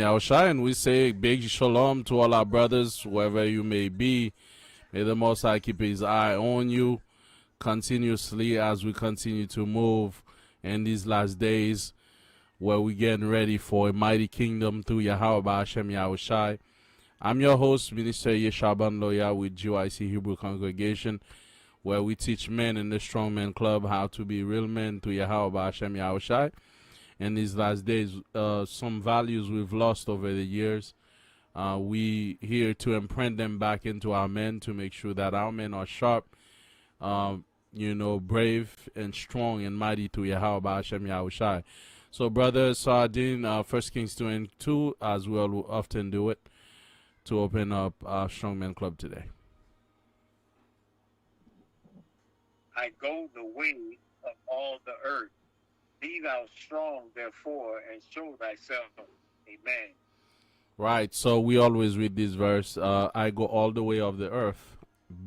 Yahawah, and we say big shalom to all our brothers, wherever you may be. May the Most High keep his eye on you continuously as we continue to move in these last days where we're getting ready for a mighty kingdom through Yahawah Hashem Yahawashi. I'm your host, Minister Yashar with GYC Hebrew Congregation, where we teach men in the Strongmen Club how to be real men through Yahawah Hashem Yahawashi. In these last days, some values we've lost over the years, we here to imprint them back into our men to make sure that our men are sharp, brave and strong and mighty to Yahawah Hashem Yahawashi. So, Brother Sardin, 1 Kings 2 and 2, as we will often do it, to open up our Strongmen Club today. I go the way of all the earth. Be thou strong, therefore, and show thyself. Amen. Right, so we always read this verse, I go all the way of the earth.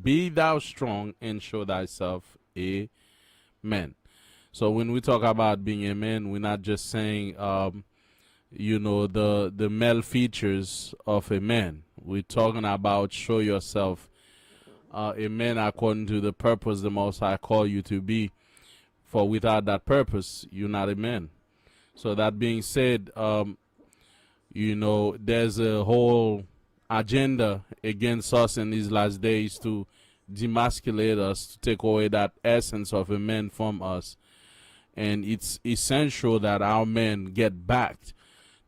Be thou strong and show thyself. Amen. So when we talk about being a man, we're not just saying, the male features of a man. We're talking about show yourself a man according to the purpose the Most High call you to be. For without that purpose, you're not a man. So that being said, there's a whole agenda against us in these last days to demasculate us, to take away that essence of a man from us. And it's essential that our men get back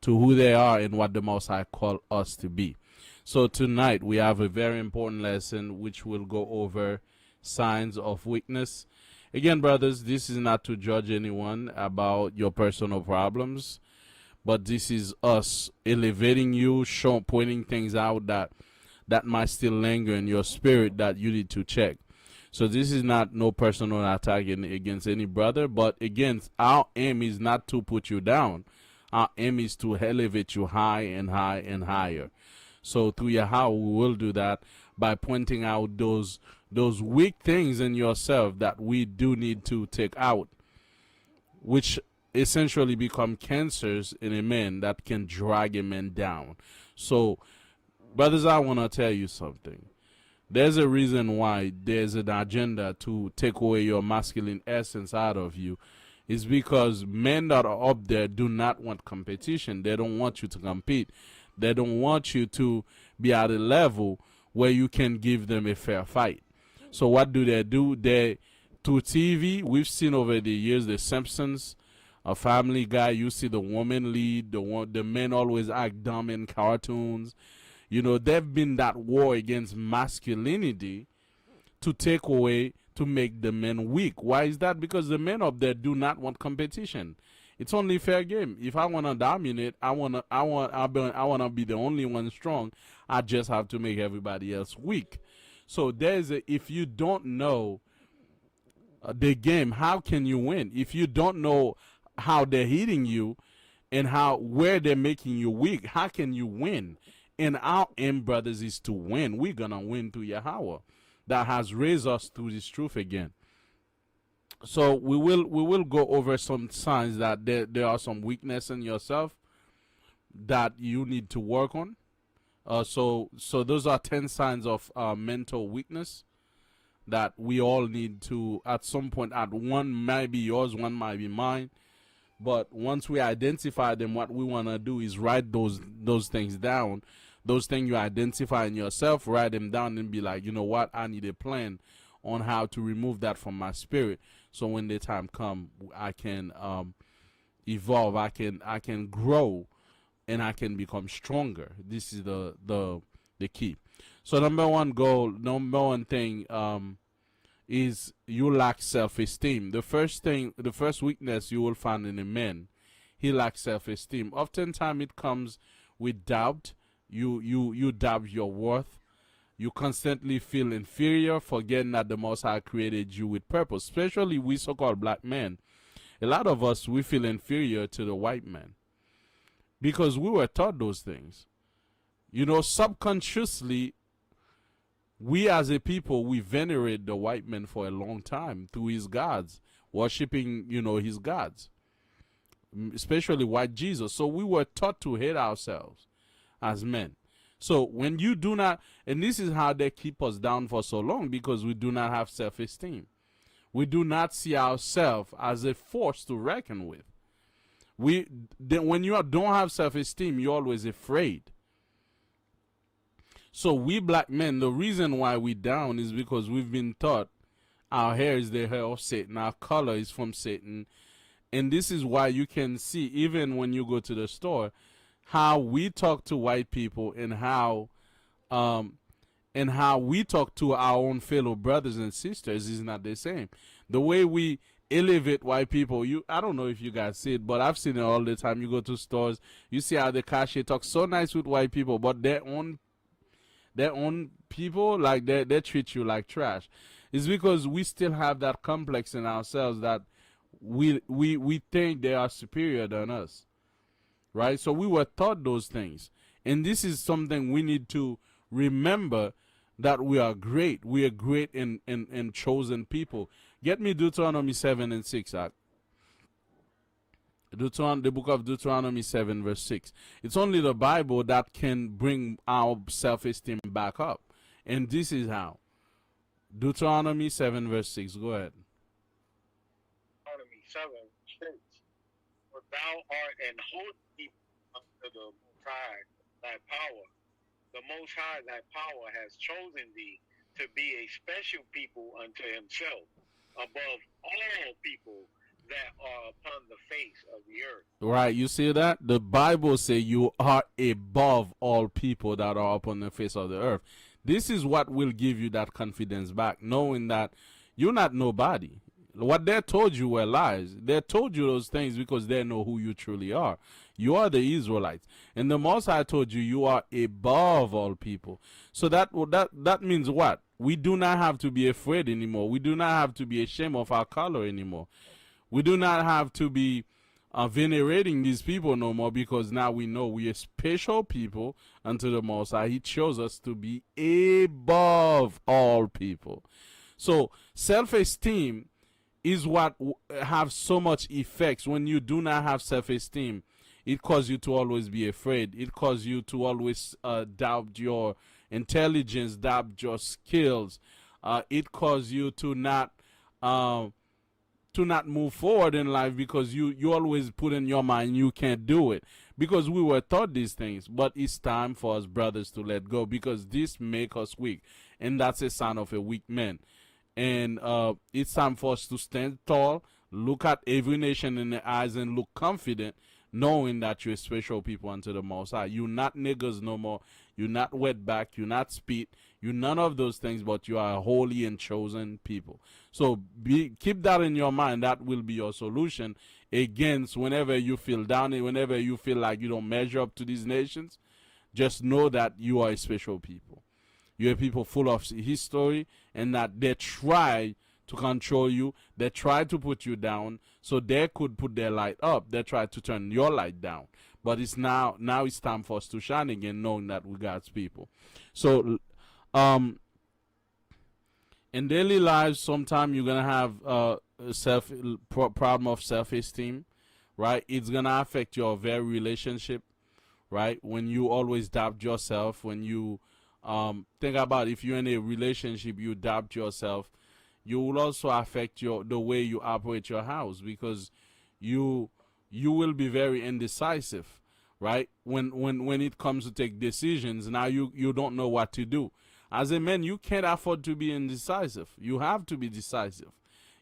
to who they are and what the Most High called us to be. So tonight we have a very important lesson which will go over signs of weakness. Again, brothers, this is not to judge anyone about your personal problems, but this is us elevating you, pointing things out that might still linger in your spirit that you need to check. So this is not no personal attack against any brother, but again, our aim is not to put you down. Our aim is to elevate you high and high and higher. So through Yahawah, we will do that by pointing out those weak things in yourself that we do need to take out, which essentially become cancers in a man that can drag a man down. So, brothers, I want to tell you something. There's a reason why there's an agenda to take away your masculine essence out of you. It's because men that are up there do not want competition. They don't want you to compete. They don't want you to be at a level where you can give them a fair fight. So what do? They, through TV, we've seen over the years, The Simpsons, a Family Guy, you see the woman lead, the men always act dumb in cartoons. They've been that war against masculinity to take away, to make the men weak. Why is that? Because the men up there do not want competition. It's only fair game. If I want to dominate, I want to be the only one strong. I just have to make everybody else weak. So if you don't know the game, how can you win? If you don't know how they're hitting you and where they're making you weak, how can you win? And our aim, brothers, is to win. We're gonna win through Yahawah that has raised us through this truth again. So we will go over some signs that there are some weakness in yourself that you need to work on. So those are 10 signs of mental weakness that we all need to, at some point, one might be yours, one might be mine. But once we identify them, what we want to do is write those things down. Those things you identify in yourself, write them down and be like, you know what, I need a plan on how to remove that from my spirit. So when the time comes, I can evolve, I can grow, and I can become stronger. This is the key. So number one thing is you lack self-esteem. The first weakness you will find in a man, he lacks self-esteem. Oftentimes it comes with doubt. You doubt your worth. You constantly feel inferior, forgetting that the Most High created you with purpose. Especially we so-called black men. A lot of us, we feel inferior to the white man because we were taught those things. Subconsciously, we as a people, we venerate the white man for a long time through his gods, worshiping, his gods. especially white Jesus. So we were taught to hate ourselves as men. So when you do not, and this is how they keep us down for so long, because we do not have self-esteem. We do not see ourselves as a force to reckon with. When you don't have self-esteem, you're always afraid. So we black men, the reason why we down is because we've been taught our hair is the hair of Satan, our color is from Satan, and this is why you can see, even when you go to the store, how we talk to white people, um and how we talk to our own fellow brothers and sisters is not the same. The way we elevate white people, I don't know if you guys see it, but I've seen it all the time. You go to stores, you see how the cashier talks so nice with white people, but their own people, like they treat you like trash. It's because we still have that complex in ourselves that we think they are superior than us, right? So we were taught those things, and this is something we need to remember, that we are great. We are great in chosen people. Get me Deuteronomy 7:6. The book of Deuteronomy 7 verse 6. It's only the Bible that can bring our self-esteem back up, and this is how. Deuteronomy 7 verse 6. Go ahead. Deuteronomy 7:6. For thou art an holy people unto the Most High, thy power. The Most High, thy power, has chosen thee to be a special people unto himself, above all people that are upon the face of the earth. Right, you see that? The Bible says you are above all people that are upon the face of the earth. This is what will give you that confidence back, knowing that you're not nobody. What they told you were lies. They told you those things because they know who you truly are. You are the Israelites. And the Most High told you you are above all people. So that means what? We do not have to be afraid anymore. We do not have to be ashamed of our color anymore. We do not have to be venerating these people no more, because now we know we are special people unto the Most High. He chose us to be above all people. So self-esteem is what have so much effects. When you do not have self-esteem, it causes you to always be afraid. It causes you to always doubt your intelligence, doubt your skills. It causes you to not move forward in life, because you always put in your mind you can't do it, because we were taught these things. But it's time for us brothers to let go, because this make us weak, and that's a sign of a weak man. And it's time for us to stand tall, look at every nation in the eyes, and look confident, knowing that you're special people unto the Most High. You're not niggers no more. You're not wetback. You're not spit. You're none of those things, but you are a holy and chosen people. So keep that in your mind. That will be your solution against whenever you feel down, whenever you feel like you don't measure up to these nations. Just know that you are a special people. You're people full of history, and that they try to control you. They try to put you down so they could put their light up. They try to turn your light down. But it's now it's time for us to shine again, knowing that we God's people. So in daily lives, sometimes you're gonna have problem of self-esteem, right? It's gonna affect your very relationship, right? When you always doubt yourself, when you think about, if you're in a relationship, you doubt yourself, you will also affect the way you operate your house, because you will be very indecisive, right? When it comes to take decisions, now you don't know what to do. As a man, you can't afford to be indecisive. You have to be decisive.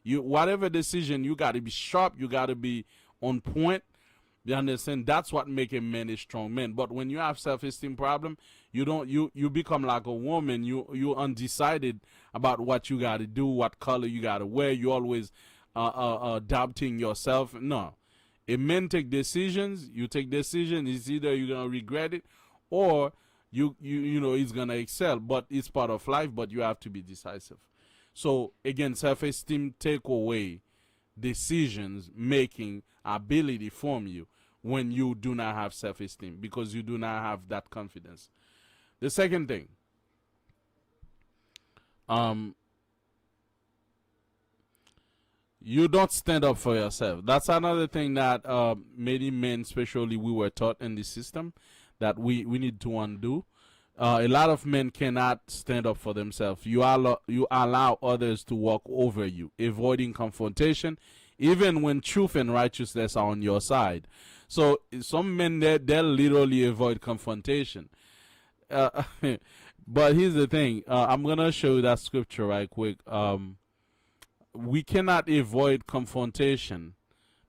Whatever decision, you got to be sharp. You got to be on point. You understand? That's what makes a man a strong man. But when you have self-esteem problem, you become like a woman. You undecided about what you got to do, what color you got to wear. You always doubting yourself. No, a man take decisions. You take decisions. It's either you're gonna regret it, or you know he's gonna excel. But it's part of life. But you have to be decisive. So again, self-esteem take away decisions making ability from you when you do not have self-esteem, because you do not have that confidence. The second thing, You don't stand up for yourself. That's another thing that many men, especially we were taught in the system, that we need to undo. A lot of men cannot stand up for themselves. You allow others to walk over you, avoiding confrontation, even when truth and righteousness are on your side. So some men they literally avoid confrontation. Uh, but here's the thing. I'm gonna show you that scripture right quick. We cannot avoid confrontation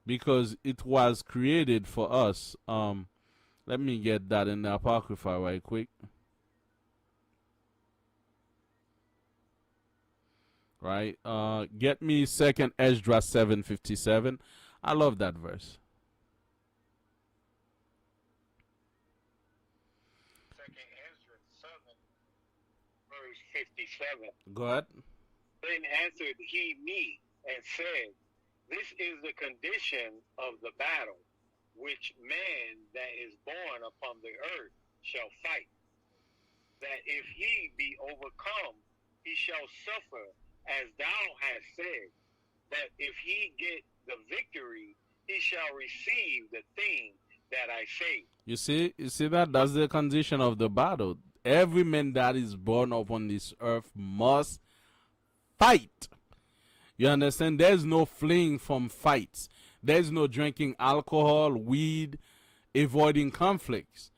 because it was created for us. Let me get that in the Apocrypha right quick. Right? Get me second Esdras 7:57. I love that verse. Second Ezra 7, verse 57. Go ahead. Then answered he me and said, this is the condition of the battle, which man that is born upon the earth shall fight. That if he be overcome, he shall suffer, as thou hast said. That if he get the victory, he shall receive the thing that I say. You see that? That's the condition of the battle. Every man that is born upon this earth must fight. You understand? There's no fleeing from fights. There's no drinking alcohol, weed, avoiding conflicts.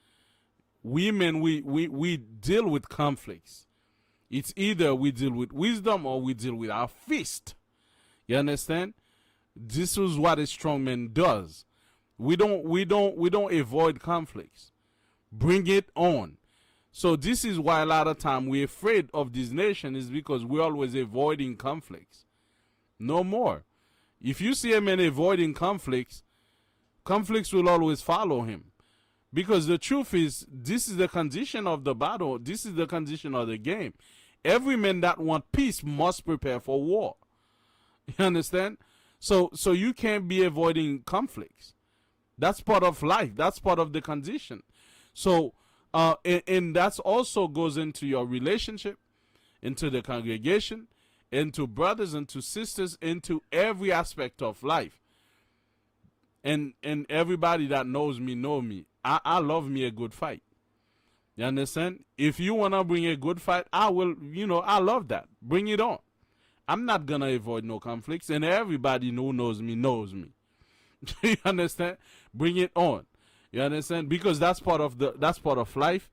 Women, we deal with conflicts. It's either we deal with wisdom or we deal with our fist. You understand? This is what a strong man does. We don't avoid conflicts. Bring it on. So this is why a lot of time we're afraid of this nation is because we're always avoiding conflicts. No more. If you see a man avoiding conflicts, conflicts will always follow him. Because the truth is, this is the condition of the battle. This is the condition of the game. Every man that wants peace must prepare for war. You understand? So you can't be avoiding conflicts. That's part of life. That's part of the condition. So, and that's also goes into your relationship, into the congregation, into brothers, into sisters, into every aspect of life. And everybody that knows me know me. I love me a good fight. You understand? If you want to bring a good fight, I will, I love that. Bring it on. I'm not going to avoid no conflicts, and everybody who knows me knows me. You understand? Bring it on. You understand? Because that's part of life,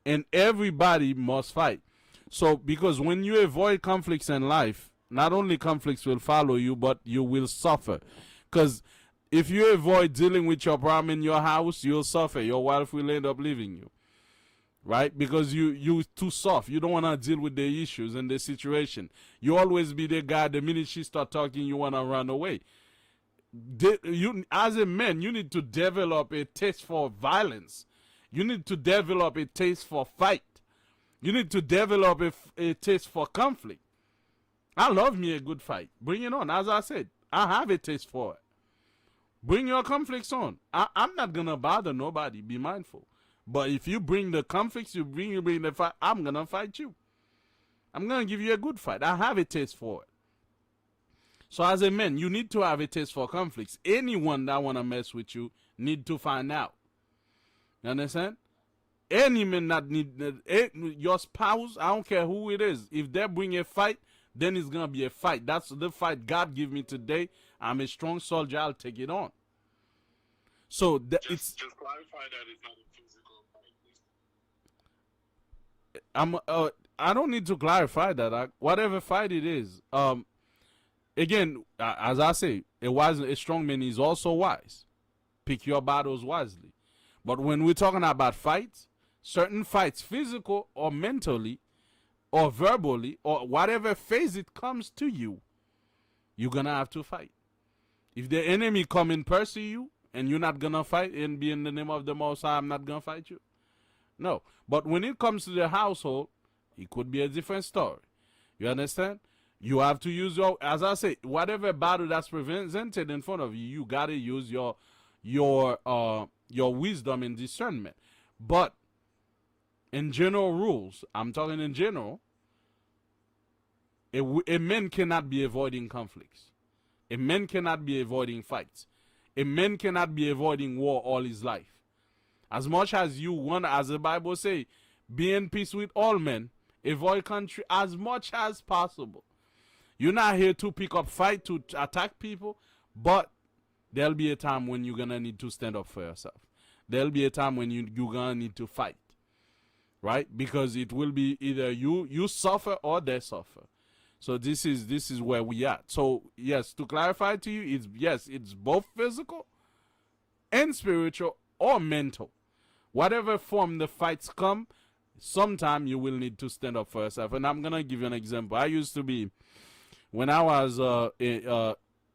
and everybody must fight. So, because when you avoid conflicts in life, not only conflicts will follow you, but you will suffer. Because if you avoid dealing with your problem in your house, you'll suffer. Your wife will end up leaving you. Right? Because you too soft. You don't want to deal with the issues and the situation. You always be the guy, the minute she start talking, you want to run away. You, as a man, you need to develop a taste for violence. You need to develop a taste for fight. You need to develop a taste for conflict. I love me a good fight. Bring it on. As I said, I have a taste for it. Bring your conflicts on. I'm not going to bother nobody. Be mindful. But if you bring the conflicts, you bring the fight, I'm going to fight you. I'm going to give you a good fight. I have a taste for it. So as a man, you need to have a taste for conflicts. Anyone that want to mess with you need to find out. You understand? Any man that your spouse, I don't care who it is, if they bring a fight, then it's going to be a fight. That's the fight God give me today. I'm a strong soldier. I'll take it on. So Just clarify that it's not a physical fight. I don't need to clarify that. Whatever fight it is. Again, as I say, a strong man is also wise. Pick your battles wisely. But when we're talking about fights, certain fights, physical or mentally, or verbally, or whatever phase it comes to you, you're gonna have to fight. If the enemy come and pursue you, and you're not gonna fight and be in the name of the Most High, I'm not gonna fight you. No. But when it comes to the household, it could be a different story. You understand? You have to use as I say, whatever battle that's presented in front of you, you gotta use your wisdom and discernment. But in general rules, I'm talking in general, a man cannot be avoiding conflicts. A man cannot be avoiding fights. A man cannot be avoiding war all his life. As much as you want, as the Bible say, be in peace with all men, avoid country as much as possible. You're not here to pick up fight, to attack people, but there'll be a time when you're gonna need to stand up for yourself. There'll be a time when you're gonna need to fight, right? Because it will be either you suffer or they suffer. So this is where we are. So yes, to clarify to you, it's both physical and spiritual or mental. Whatever form the fights come, sometime you will need to stand up for yourself. And I'm gonna give you an example. I used to be, when I was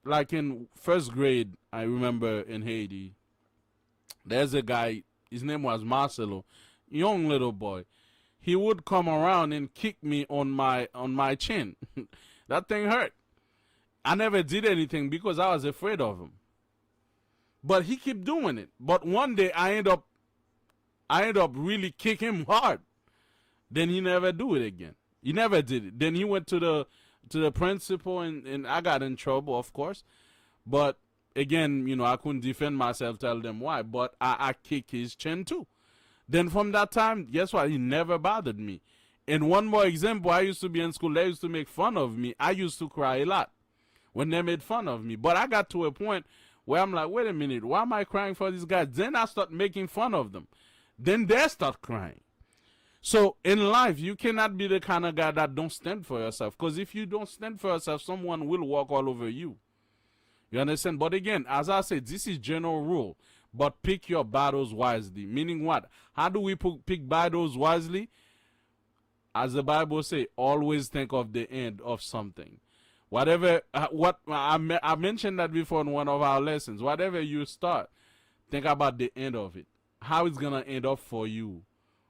like in first grade, I remember in Haiti, there's a guy, his name was Marcelo, young little boy. He would come around and kick me on my chin. That thing hurt. I never did anything because I was afraid of him. But he kept doing it. But one day I end up really kicking him hard. Then he never do it again. He never did it. Then he went to the principal, and I got in trouble, of course. But again, I couldn't defend myself, tell them why. But I kicked his chin too. Then from that time, guess what? He never bothered me. And one more example, I used to be in school, they used to make fun of me. I used to cry a lot when they made fun of me. But I got to a point where I'm like, wait a minute, why am I crying for these guys? Then I start making fun of them. Then they start crying. So in life, you cannot be the kind of guy that don't stand for yourself. Because if you don't stand for yourself, someone will walk all over you. You understand? But again, as I said, this is general rule. But pick your battles wisely. Meaning what? How do we pick battles wisely? As the Bible says, always think of the end of something. Whatever, what I mentioned that before in one of our lessons. Whatever you start, think about the end of it. How it's going to end up for you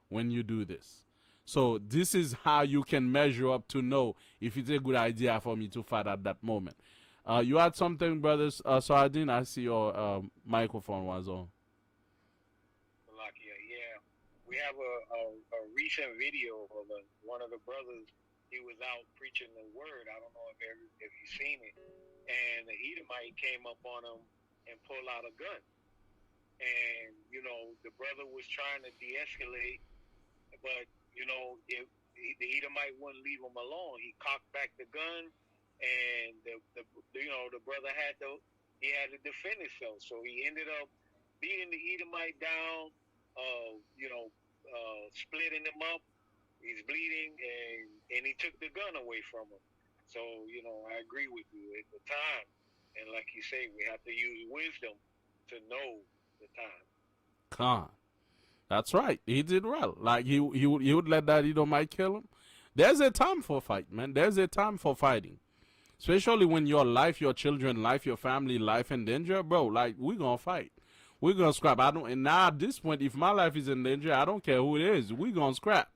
when you do this. So this is how you can measure up to know if it's a good idea for me to fight at that moment. You had something, brothers. Sardine, I see your microphone was on. Yeah. We have a recent video of one of the brothers. He was out preaching the word. I don't know if you've seen it. And the Edomite came up on him and pulled out a gun. And, the brother was trying to de-escalate, but, if the Edomite wouldn't leave him alone. He cocked back the gun, and the brother had to defend himself. So he ended up beating the Edomite down, splitting him up. He's bleeding, and he took the gun away from him. So, I agree with you at the time. And like you say, we have to use wisdom to know the time. Con. That's right. He did well. Like he would let that Edomite kill him. There's a time for fight, man. There's a time for fighting. Especially when your life, your children life, your family life in danger, bro. Like, we're gonna fight. We're gonna scrap. And now at this point, if my life is in danger, I don't care who it is. We're gonna scrap.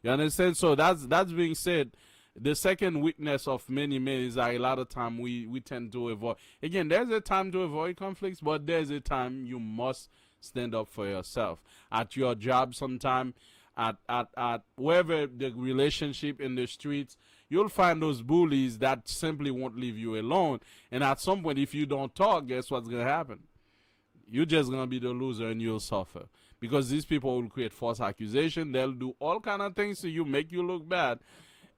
You understand? So that's being said. The second weakness of many men is that a lot of time we tend to avoid. Again, there's a time to avoid conflicts, but there's a time you must stand up for yourself. At your job sometime, at wherever the relationship in the streets, you'll find those bullies that simply won't leave you alone. And at some point, if you don't talk, guess what's going to happen? You're just going to be the loser and you'll suffer. Because these people will create false accusation. They'll do all kind of things to you, make you look bad.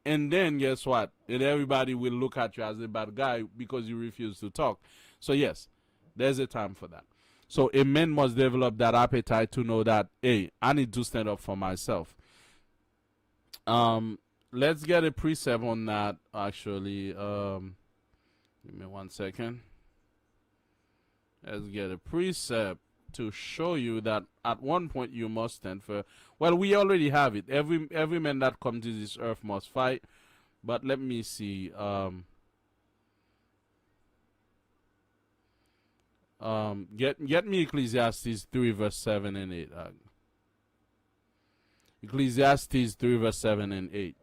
And then guess what? And everybody will look at you as a bad guy because you refuse to talk. So yes, there's a time for that. So a man must develop that appetite to know that, hey, I need to stand up for myself. Let's get a precept on that, actually. Give me 1 second. Let's get a precept to show you that at one point you must stand for. Well, we already have it. Every man that comes to this earth must fight. But let me see. Get me Ecclesiastes 3 verse 7 and 8. Ecclesiastes 3 verse 7 and 8.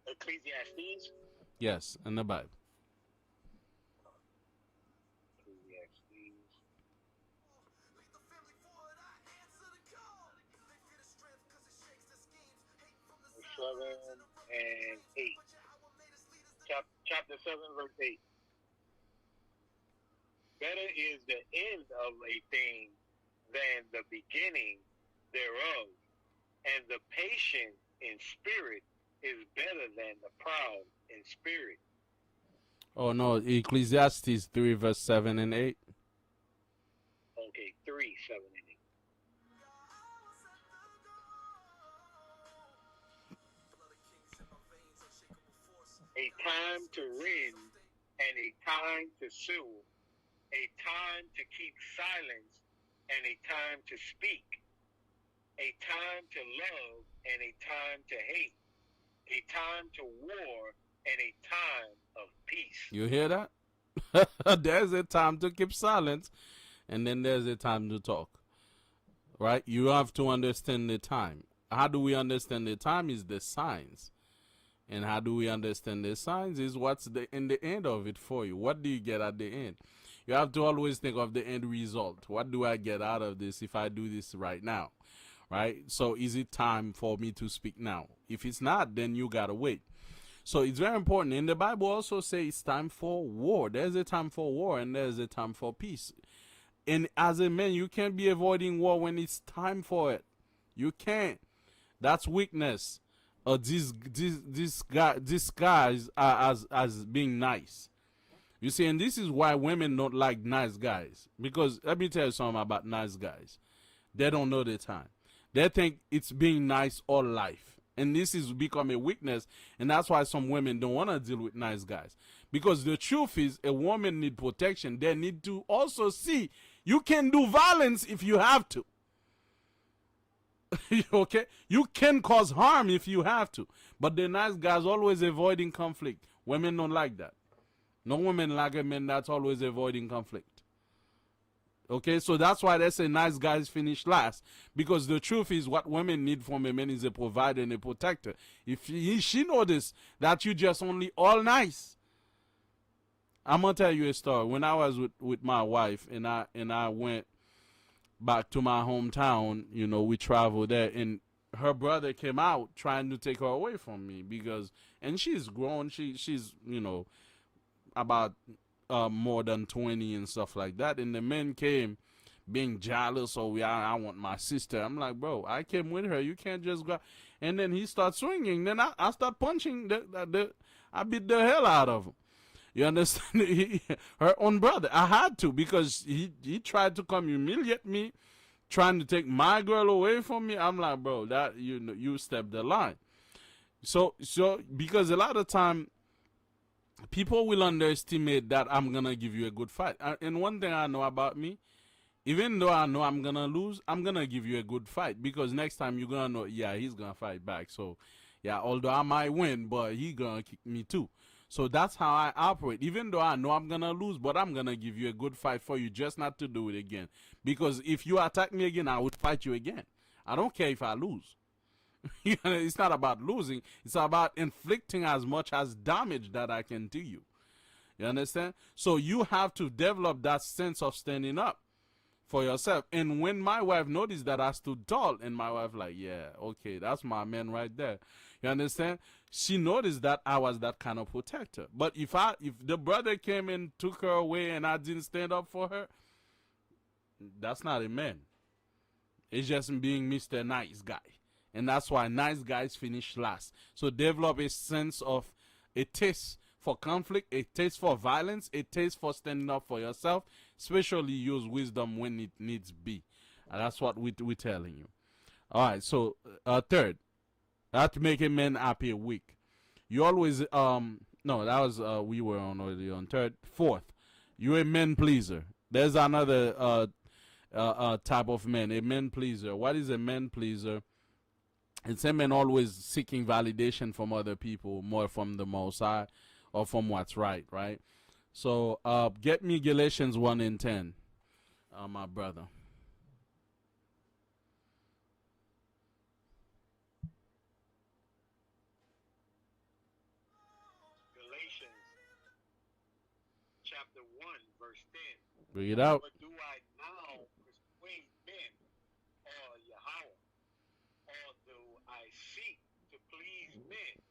Ecclesiastes? Yes, in the Bible. Ecclesiastes. 7. and 8. Chapter 7, verse 8. Better is the end of a thing than the beginning thereof, and the patient in spirit is better than the proud in spirit. Oh no, Ecclesiastes 3 verse 7 and 8. Okay, 3, 7, and 8. A time to rend and a time to sue, a time to keep silence and a time to speak, a time to love and a time to hate, a time to war and a time of peace. You hear that? There's a time to keep silence, and then there's a time to talk. Right? You have to understand the time. How do we understand the time? Is the signs. And how do we understand the signs? Is what's in the end of it for you. What do you get at the end? You have to always think of the end result. What do I get out of this if I do this right now? Right? So is it time for me to speak now? If it's not, then you gotta wait. So it's very important. And the Bible also says it's time for war. There's a time for war and there's a time for peace. And as a man, you can't be avoiding war when it's time for it. You can't. That's weakness. This guys as being nice. You see, and this is why women don't like nice guys. Because let me tell you something about nice guys. They don't know the time. They think it's being nice all life. And this is become a weakness. And that's why some women don't want to deal with nice guys. Because the truth is, a woman need protection. They need to also see you can do violence if you have to. Okay? You can cause harm if you have to. But the nice guys always avoiding conflict. Women don't like that. No women like a man that's always avoiding conflict. Okay, so that's why they say nice guys finish last. Because the truth is, what women need from a man is a provider and a protector. If she notice that you just only all nice. I'm gonna tell you a story. When I was with my wife and I went back to my hometown, you know, we traveled there, and her brother came out trying to take her away from me because, and she's grown, she's you know about more than 20 and stuff like that, and the men came being jealous. Oh yeah, I want my sister. I'm like, bro, I came with her. You can't just go. And then he starts swinging. Then I start punching. I beat the hell out of him. You understand? Her own brother. I had to because he tried to come humiliate me, trying to take my girl away from me. I'm like, bro, that you stepped the line. So because a lot of time people will underestimate that I'm gonna give you a good fight. And one thing I know about me, even though I know I'm gonna lose, I'm gonna give you a good fight because next time you're gonna know, yeah, he's gonna fight back. So yeah, although I might win, but he gonna kick me too. So that's how I operate. Even though I know I'm gonna lose, but I'm gonna give you a good fight for you, just not to do it again. Because if you attack me again, I would fight you again. I don't care if I lose. It's not about losing. It's about inflicting as much as damage that I can do you. You understand? So you have to develop that sense of standing up for yourself. And when my wife noticed that I stood tall, and my wife like, yeah, okay, that's my man right there. You understand? She noticed that I was that kind of protector. But if the brother came and took her away and I didn't stand up for her, that's not a man. It's just being Mr. Nice Guy. And that's why nice guys finish last. So develop a sense of a taste for conflict, a taste for violence, a taste for standing up for yourself. Especially use wisdom when it needs be. And that's what we're telling you. All right. So third, how to make a man happy a week. You always no, that was we were on already on third. Fourth, you're a man pleaser. There's another type of man, a man pleaser. What is a man pleaser? It's a man always seeking validation from other people, more from the Most High or from what's right, right? So get me Galatians 1 and 10, my brother. Galatians chapter 1, verse 10. Bring it out. But do I now persuade men or Yahawah? Or do I seek to please men?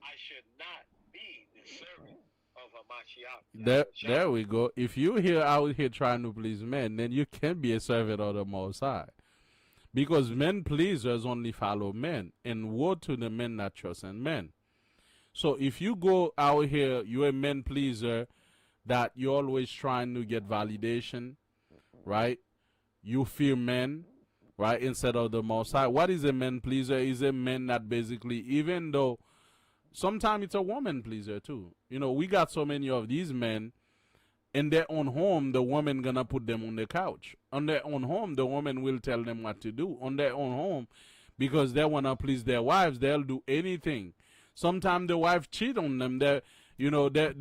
I should not be the servant of Hamashiach. There we go. If you here out here trying to please men, then you can be a servant of the Most High. Because men pleasers only follow men, and woe to the men that trust in men. So if you go out here, you're a men pleaser, that you're always trying to get validation, right? You fear men, right, instead of the Most High. What is a man pleaser? Is a man that basically, even though sometimes it's a woman pleaser too. You know, we got so many of these men in their own home, the woman gonna put them on the couch. On their own home, the woman will tell them what to do. On their own home, because they wanna please their wives, they'll do anything. Sometimes the wife cheat on them. They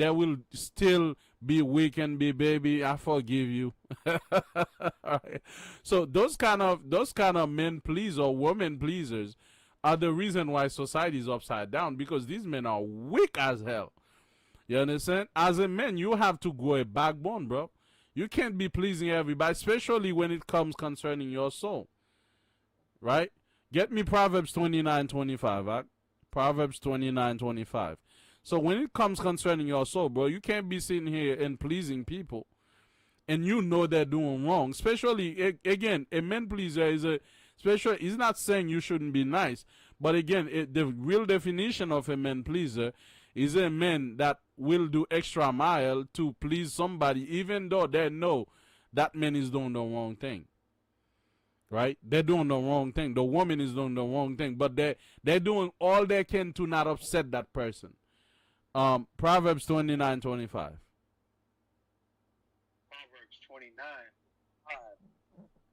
will still be weak and be, baby, I forgive you. Right. So those kind of men pleasers or women pleasers are the reason why society is upside down, because these men are weak as hell. You understand? As a man, you have to grow a backbone, bro. You can't be pleasing everybody, especially when it comes concerning your soul. Right? Get me Proverbs 29:25, right? Proverbs 29:25. So when it comes concerning your soul, bro, you can't be sitting here and pleasing people, and you know they're doing wrong. Especially, again, a man pleaser is a special. He's not saying you shouldn't be nice, but again, the real definition of a man pleaser is a man that will do extra mile to please somebody, even though they know that man is doing the wrong thing. Right? They're doing the wrong thing. The woman is doing the wrong thing, but they're doing all they can to not upset that person. Proverbs 29:25. Proverbs 29:5.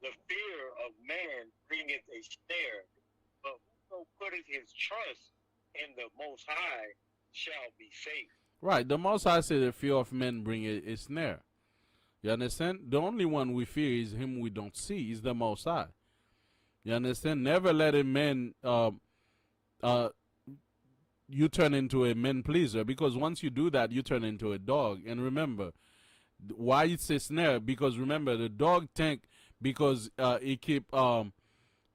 The fear of man bringeth a snare, but whoso putteth his trust in the Most High shall be safe. Right. The Most High said the fear of men bring a snare. You understand? The only one we fear is him we don't see, is the Most High. You understand? Never let a man you turn into a man pleaser, because once you do that, you turn into a dog. And remember, why it's a snare? Because remember, the dog think because he keep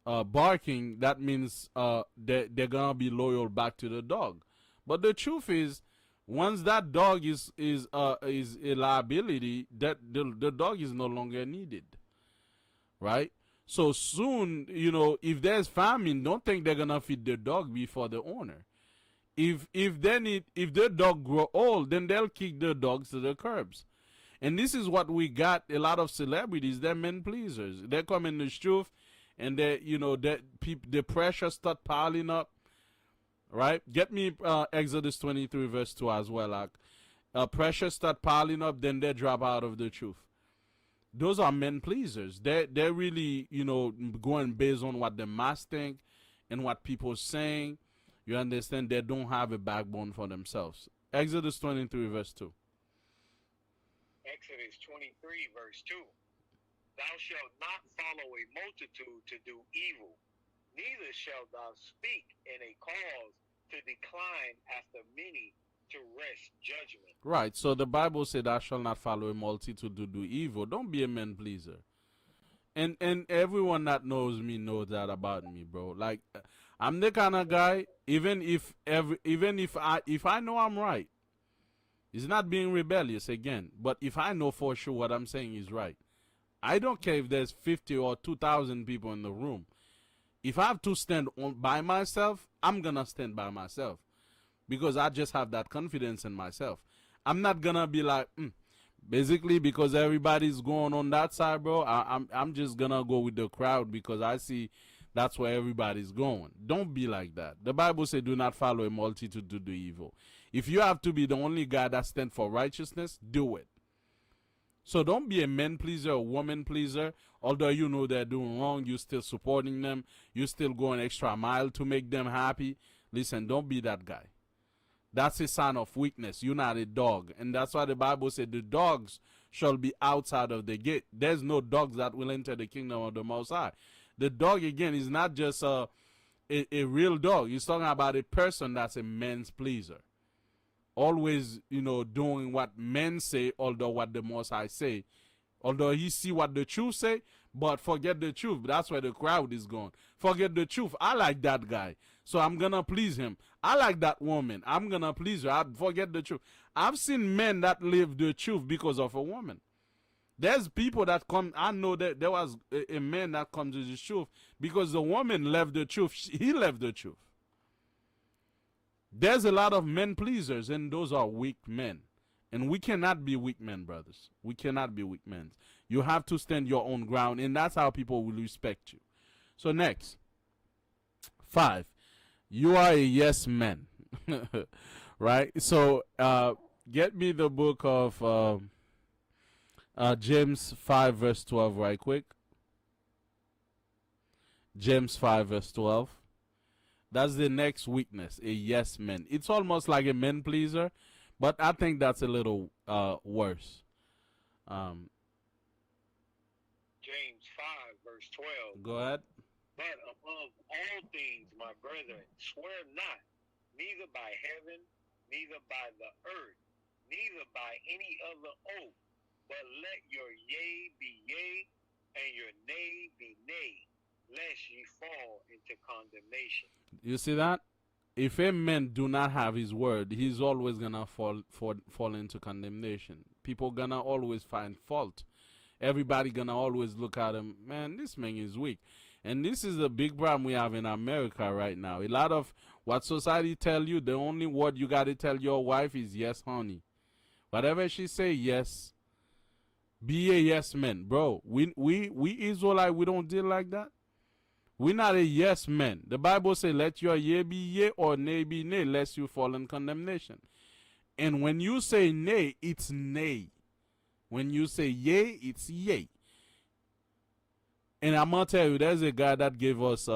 barking, that means they're gonna be loyal back to the dog. But the truth is, once that dog is a liability, that the dog is no longer needed, right? So soon, if there's famine, don't think they're gonna feed the dog before the owner. If the dog grow old, then they'll kick the dogs to the curbs. And this is what we got. A lot of celebrities, they're men pleasers. They come in the truth, and the pressure start piling up. Right? Get me Exodus 23 verse 2 as well. Like, pressure start piling up, then they drop out of the truth. Those are men pleasers. They're really, going based on what the mass think and what people saying. You understand? They don't have a backbone for themselves. Exodus 23 verse 2. Exodus 23 verse 2. Thou shalt not follow a multitude to do evil, neither shalt thou speak in a cause to decline after many to wrest judgment. Right. So the Bible said, "I shall not follow a multitude to do evil." Don't be a man pleaser. And everyone that knows me knows that about me, bro. Like, I'm the kind of guy. Even if I know I'm right, it's not being rebellious again. But if I know for sure what I'm saying is right, I don't care if there's 50 or 2,000 people in the room. If I have to stand by myself, I'm going to stand by myself, because I just have that confidence in myself. I'm not going to be like, basically, because everybody's going on that side, bro, I'm just going to go with the crowd because I see that's where everybody's going. Don't be like that. The Bible says, do not follow a multitude to do evil. If you have to be the only guy that stands for righteousness, do it. So don't be a man pleaser or woman pleaser. Although you know they're doing wrong, you're still supporting them. You're still going extra mile to make them happy. Listen, don't be that guy. That's a sign of weakness. You're not a dog. And that's why the Bible said the dogs shall be outside of the gate. There's no dogs that will enter the kingdom of the Most High. The dog, again, is not just a real dog. He's talking about a person that's a man's pleaser. Always, doing what men say, although what the Most High say. Although he see what the truth say, but forget the truth. That's where the crowd is going. Forget the truth. I like that guy, so I'm gonna please him. I like that woman. I'm gonna please her. I forget the truth. I've seen men that live the truth because of a woman. There's people that come. I know that there was a man that comes to the truth because the woman left the truth. He left the truth. There's a lot of men pleasers, and those are weak men. And we cannot be weak men, brothers. We cannot be weak men. You have to stand your own ground, and that's how people will respect you. So next, 5, you are a yes man, right? So get me the book of James 5 verse 12 right quick. James 5 verse 12. That's the next weakness, a yes man. It's almost like a man pleaser, but I think that's a little worse. James 5, verse 12. Go ahead. But above all things, my brethren, swear not, neither by heaven, neither by the earth, neither by any other oath, but let your yea be yea, and your nay be nay, lest ye fall into condemnation. You see that? If a man do not have his word, he's always gonna fall into condemnation. People gonna always find fault. Everybody gonna always look at him, man, this man is weak. And this is the big problem we have in America right now. A lot of what society tell you, the only word you gotta tell your wife is yes, honey. Whatever she say, yes. Be a yes man. Bro, we Israelite, we don't deal like that. We're not a yes man. The Bible says, let your yea be yea or nay be nay, lest you fall in condemnation. And when you say nay, it's nay. When you say yea, it's yea. And I'm going to tell you, there's a guy that gave us,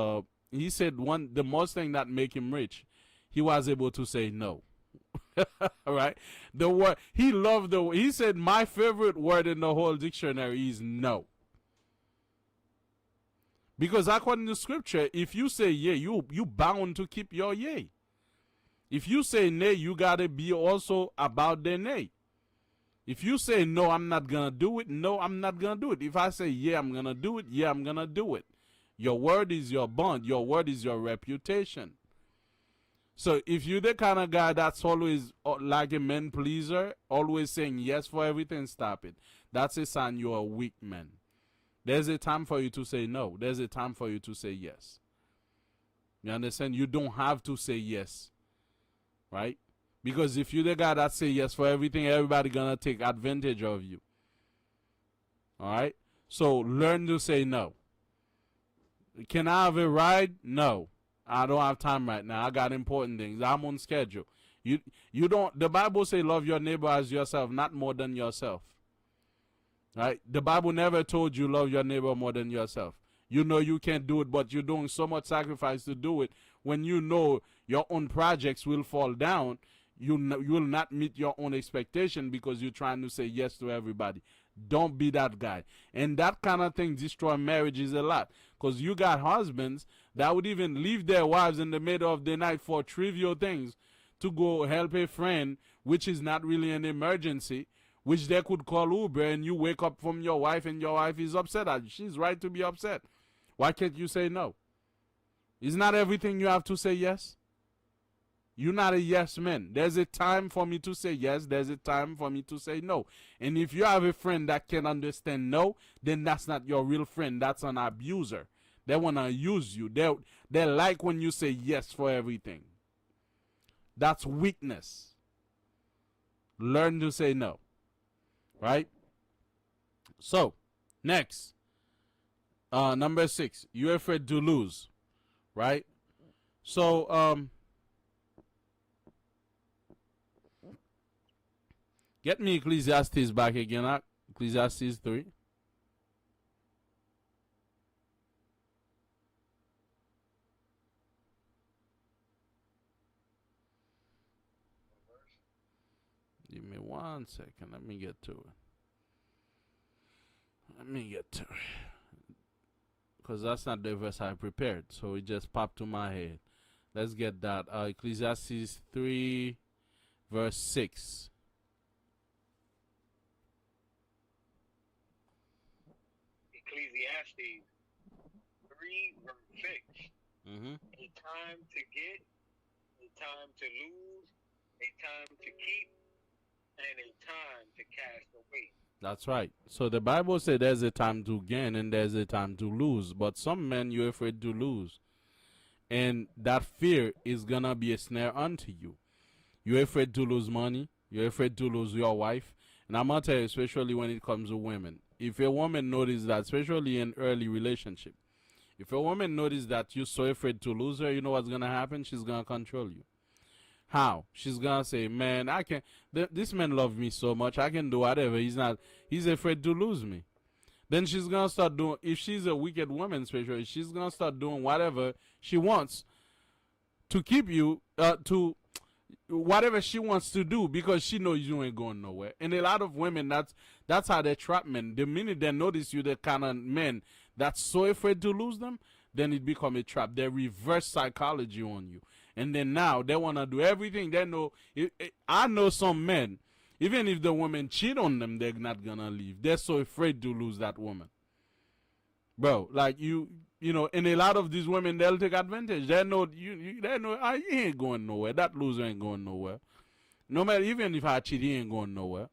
he said the most thing that make him rich, he was able to say no. Right? The word, he said, my favorite word in the whole dictionary is no. Because according to scripture, if you say yea, you bound to keep your yea. If you say nay, you got to be also about the nay. If you say no, I'm not going to do it, no, I'm not going to do it. If I say yeah, I'm going to do it, yeah, I'm going to do it. Your word is your bond. Your word is your reputation. So if you're the kind of guy that's always like a man pleaser, always saying yes for everything, stop it. That's a sign you're a weak man. There's a time for you to say no. There's a time for you to say yes. You understand? You don't have to say yes. Right? Because if you're the guy that say yes for everything, everybody gonna take advantage of you. Alright? So learn to say no. Can I have a ride? No. I don't have time right now. I got important things. I'm on schedule. You don't, the Bible say love your neighbor as yourself, not more than yourself. Right? The Bible never told you love your neighbor more than yourself. You know you can't do it, but you're doing so much sacrifice to do it. When you know your own projects will fall down, you will not meet your own expectation because you're trying to say yes to everybody. Don't be that guy. And that kind of thing destroy marriages a lot. Because you got husbands that would even leave their wives in the middle of the night for trivial things to go help a friend, which is not really an emergency, which they could call Uber, and you wake up from your wife and your wife is upset at you. She's right to be upset. Why can't you say no? Is not everything you have to say yes? You're not a yes man. There's a time for me to say yes. There's a time for me to say no. And if you have a friend that can understand no, then that's not your real friend. That's an abuser. They want to use you. They like when you say yes for everything. That's weakness. Learn to say no. Right? So, next. Number 6. You're afraid to lose. Right? So, get me Ecclesiastes back again. Ecclesiastes 3. Give me 1 second. Let me get to it. Because that's not the verse I prepared. So it just popped to my head. Let's get that. Ecclesiastes 3, verse 6. Ecclesiastes 3 verse 6. Mm-hmm. A time to get, a time to lose, a time to keep, and a time to cast away. That's right. So the Bible said there's a time to gain and there's a time to lose. But some men you're afraid to lose. And that fear is gonna be a snare unto you. You're afraid to lose money, you're afraid to lose your wife. And I'm gonna tell you, especially when it comes to women. If a woman notices that, especially in early relationship, if a woman notices that you're so afraid to lose her, you know what's gonna happen? She's gonna control you. How? She's gonna say, "Man, I can. This man loves me so much. I can do whatever. He's not. He's afraid to lose me." Then she's gonna start doing. If she's a wicked woman, especially, she's gonna start doing whatever she wants to keep you. To whatever she wants to do because she knows you ain't going nowhere. And a lot of women, that's how they trap men. The minute they notice you, the kind of men that's so afraid to lose them, then it become a trap. They reverse psychology on you, and then now they wanna do everything. They know. I know some men, even if the woman cheat on them, they're not gonna leave. They're so afraid to lose that woman, bro. Like you know, and a lot of these women, they'll take advantage. They know they know he ain't going nowhere. That loser ain't going nowhere. No matter, even if I cheat, he ain't going nowhere.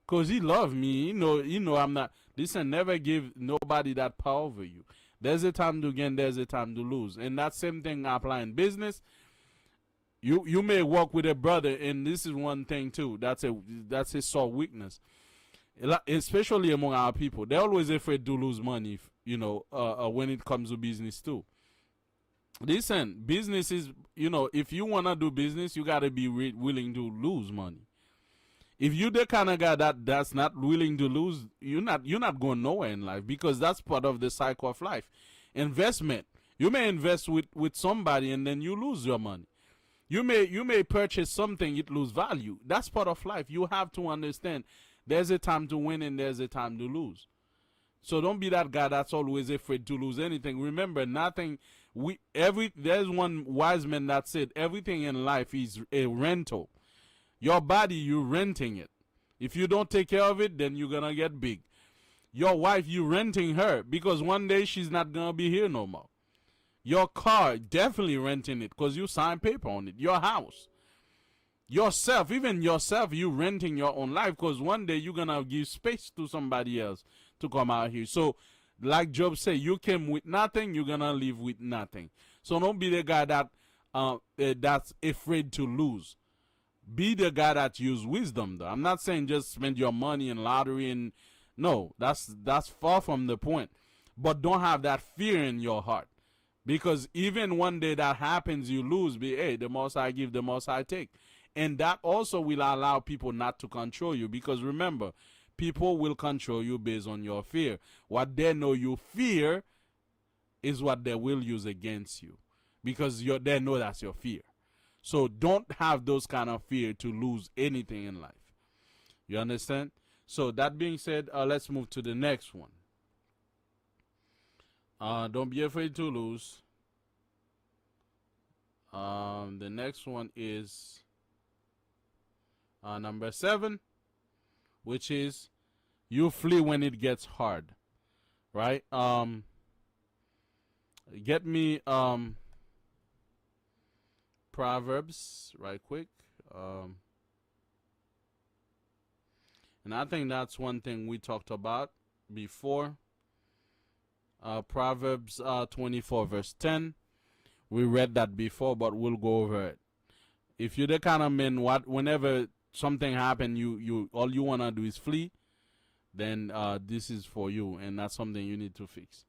Cause he love me. You know I'm not. Listen, never give nobody that power over you. There's a time to gain, there's a time to lose. And that same thing apply in business. You may work with a brother, and this is one thing too. That's a sore weakness. Especially among our people, they're always afraid to lose money. When it comes to business too. Listen, business is, if you wanna do business, you gotta be willing to lose money. If you the kind of guy that's not willing to lose, you're not going nowhere in life, because that's part of the cycle of life. Investment. You may invest with somebody and then you lose your money. You may purchase something, it lose value. That's part of life. You have to understand there's a time to win and there's a time to lose. So don't be that guy that's always afraid to lose anything. Remember, there's one wise man that said everything in life is a rental. Your body, you're renting it. If you don't take care of it, then you're gonna get big. Your wife, you renting her, because one day she's not gonna be here no more. Your car, definitely renting it because you sign paper on it. Your house. Yourself, even yourself, you renting your own life, because one day you're gonna give space to somebody else to come out here. So like Job said, you came with nothing, you're gonna leave with nothing. So don't be the guy that's afraid to lose. Be the guy that use wisdom, though. I'm not saying just spend your money in lottery, and no, that's far from the point. But don't have that fear in your heart, because even one day that happens, you lose. Hey, the most I give, the most I take. And that also will allow people not to control you, because remember, people will control you based on your fear. What they know you fear is what they will use against you, because they know that's your fear. So don't have those kind of fear to lose anything in life. You understand? So that being said, let's move to the next one. Don't be afraid to lose. The next one is number 7, which is you flee when it gets hard. Right? Get me Proverbs right quick. And I think that's one thing we talked about before. Proverbs 24 verse 10. We read that before, but we'll go over it. If you're the kind of man, whenever something happens, you all you want to do is flee, then this is for you, and that's something you need to fix.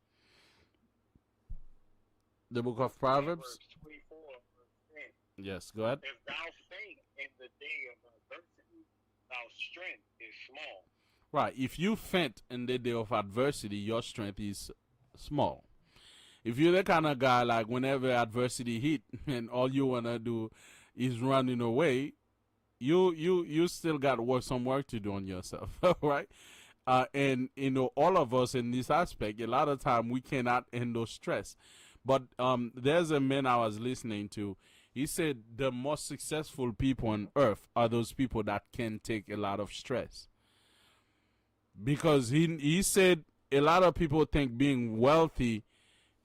The book of Proverbs. 24, verse 10. Yes, go ahead. If thou faint in the day of adversity, thy strength is small. Right. If you faint in the day of adversity, your strength is small. If you're the kind of guy like whenever adversity hit and all you wanna do is running away, you still got some work to do on yourself, right? And all of us in this aspect, a lot of time we cannot handle stress. But there's a man I was listening to. He said the most successful people on earth are those people that can take a lot of stress. Because he said a lot of people think being wealthy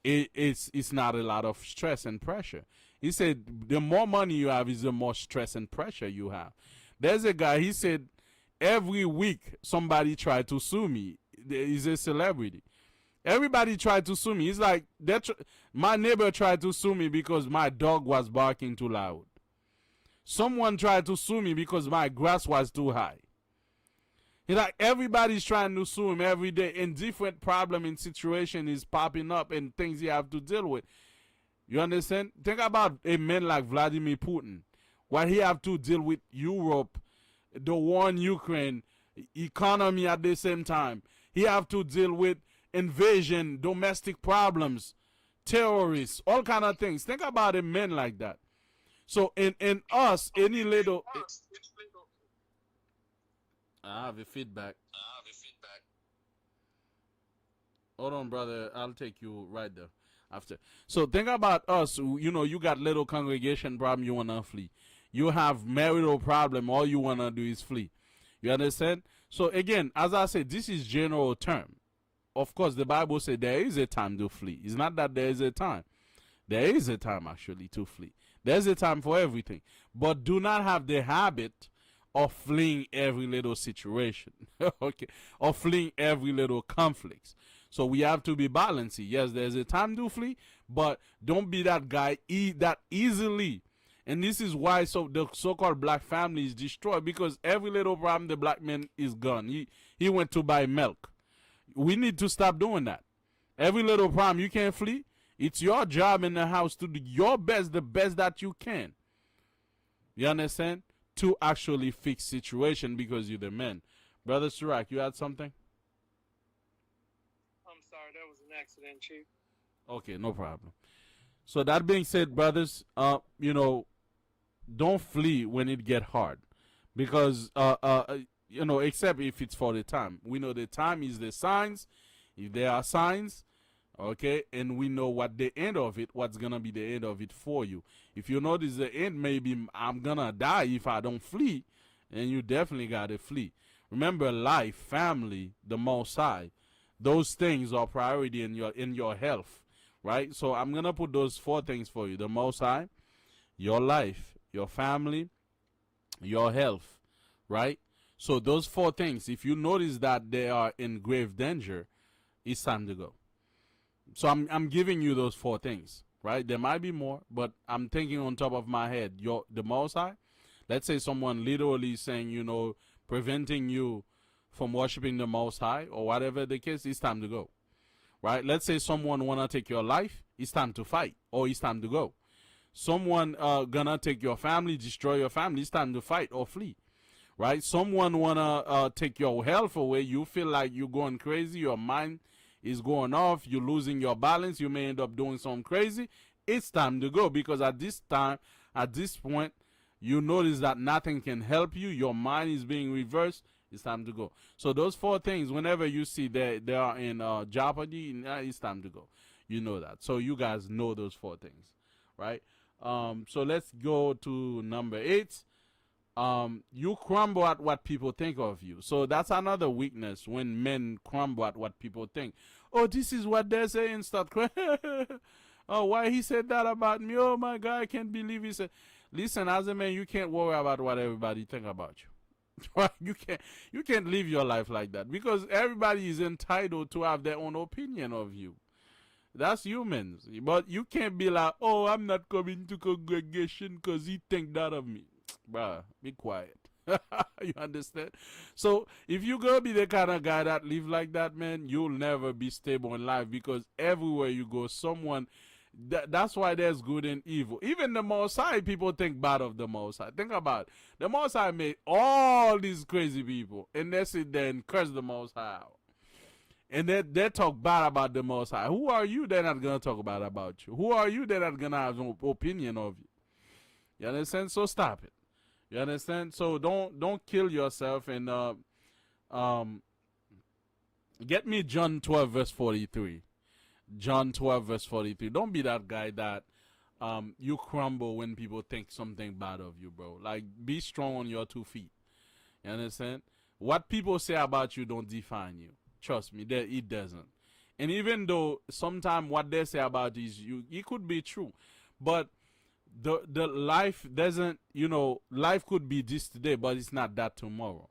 it's not a lot of stress and pressure. He said the more money you have is the more stress and pressure you have. There's a guy, he said every week somebody tried to sue me. He's a celebrity. Everybody tried to sue me. He's like, my neighbor tried to sue me because my dog was barking too loud. Someone tried to sue me because my grass was too high. He's like, everybody's trying to sue him every day, and different problem and situation is popping up and things you have to deal with. You understand? Think about a man like Vladimir Putin. What he have to deal with Europe, the war in Ukraine, economy at the same time. He have to deal with invasion, domestic problems, terrorists, all kind of things. Think about a man like that. So in us, any little... I have a feedback. Hold on, brother. I'll take you right there after. So think about us. You know, you got little congregation problem, you want to flee. You have marital problem, all you want to do is flee. You understand? So again, as I said, this is general term. Of course, the Bible says there is a time to flee. It's not that there is a time. There is a time actually to flee. There's a time for everything. But do not have the habit of fleeing every little situation. Okay. Or fleeing every little conflicts. So we have to be balanced. Yes, there's a time to flee, but don't be that guy that easily. And this is why the so-called black family is destroyed, because every little problem the black man is gone. He went to buy milk. We need to stop doing that. Every little problem you can't flee. It's your job in the house to do your best, the best that you can. You understand? To actually fix situation because you're the man. Brother Surak, you had something? I'm sorry, that was an accident, Chief. Okay, no problem. So that being said, brothers, you know, don't flee when it get hard, because you know, except if it's for the time. We know the time is the signs. If there are signs, okay, and we know what the end of it, what's gonna be the end of it for you. If you notice the end, maybe I'm gonna die if I don't flee, and you definitely gotta flee. Remember, life, family, the Most High, those things are priority in your health, right? So I'm gonna put those 4 things for you: the Most High, your life, your family, your health, right? So those 4 things, if you notice that they are in grave danger, it's time to go. So I'm giving you those 4 things, right? There might be more, but I'm thinking on top of my head. The Most High, let's say someone literally saying, you know, preventing you from worshiping the Most High or whatever the case, it's time to go, right? Let's say someone wanna take your life, it's time to fight, or it's time to go. Someone gonna take your family, destroy your family, it's time to fight or flee, right? Someone wanna take your health away, you feel like you're going crazy, your mind is going off, you're losing your balance, you may end up doing something crazy, it's time to go, because at this point, you notice that nothing can help you, your mind is being reversed, it's time to go. So those 4 things, whenever you see they are in jeopardy, it's time to go. You know that. So you guys know those 4 things, right? So let's go to number 8. You crumble at what people think of you. So that's another weakness, when men crumble at what people think. Oh, this is what they're saying. Start crying. Oh, why he said that about me? Oh my God, I can't believe he said. Listen, as a man, you can't worry about what everybody think about you. You can't live your life like that, because everybody is entitled to have their own opinion of you. That's humans. But you can't be like, oh, I'm not coming to congregation because he think that of me. Bruh, be quiet. You understand? So if you gonna be the kind of guy that live like that, man, you'll never be stable in life, because everywhere you go, someone... That's why there's good and evil. Even the Most High, people think bad of the Most High. Think about it. The Most High made all these crazy people, and they sit there and curse the Most High out. And they talk bad about the Most High. Who are you? They're not gonna talk bad about you. Who are you? They're not gonna have no opinion of you. You understand? So stop it. You understand? So don't kill yourself. And get me John 12 verse 43. John 12 verse 43. Don't be that guy that you crumble when people think something bad of you, bro. Like, be strong on your 2 feet. You understand? What people say about you don't define you. trust me, that it doesn't. And even though sometimes what they say about is you, it could be true, but the life doesn't, life could be this today, but it's not that tomorrow.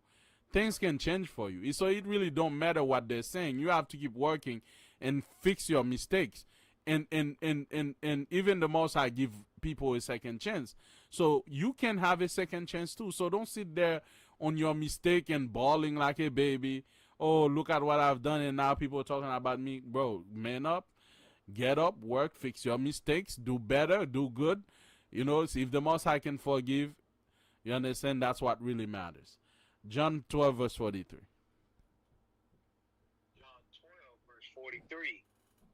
Things can change for you. So it really don't matter what they're saying. You have to keep working and fix your mistakes. And even the most I give people a second chance. So you can have a second chance too. So don't sit there on your mistake and bawling like a baby. Oh, look at what I've done and now people are talking about me. Bro, man up, get up, work, fix your mistakes, do better, do good. See if the most I can forgive, you understand, that's what really matters. John 12 verse 43. John 12, verse 43.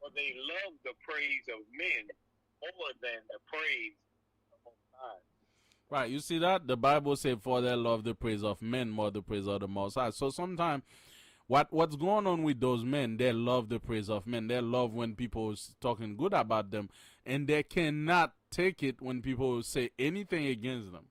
For they love the praise of men more than the praise of the Most High. Right, you see that? The Bible says, for they love the praise of men more than the praise of the Most High. So sometimes, what's going on with those men, they love the praise of men. They love when people is talking good about them. And they cannot take it when people say anything against them.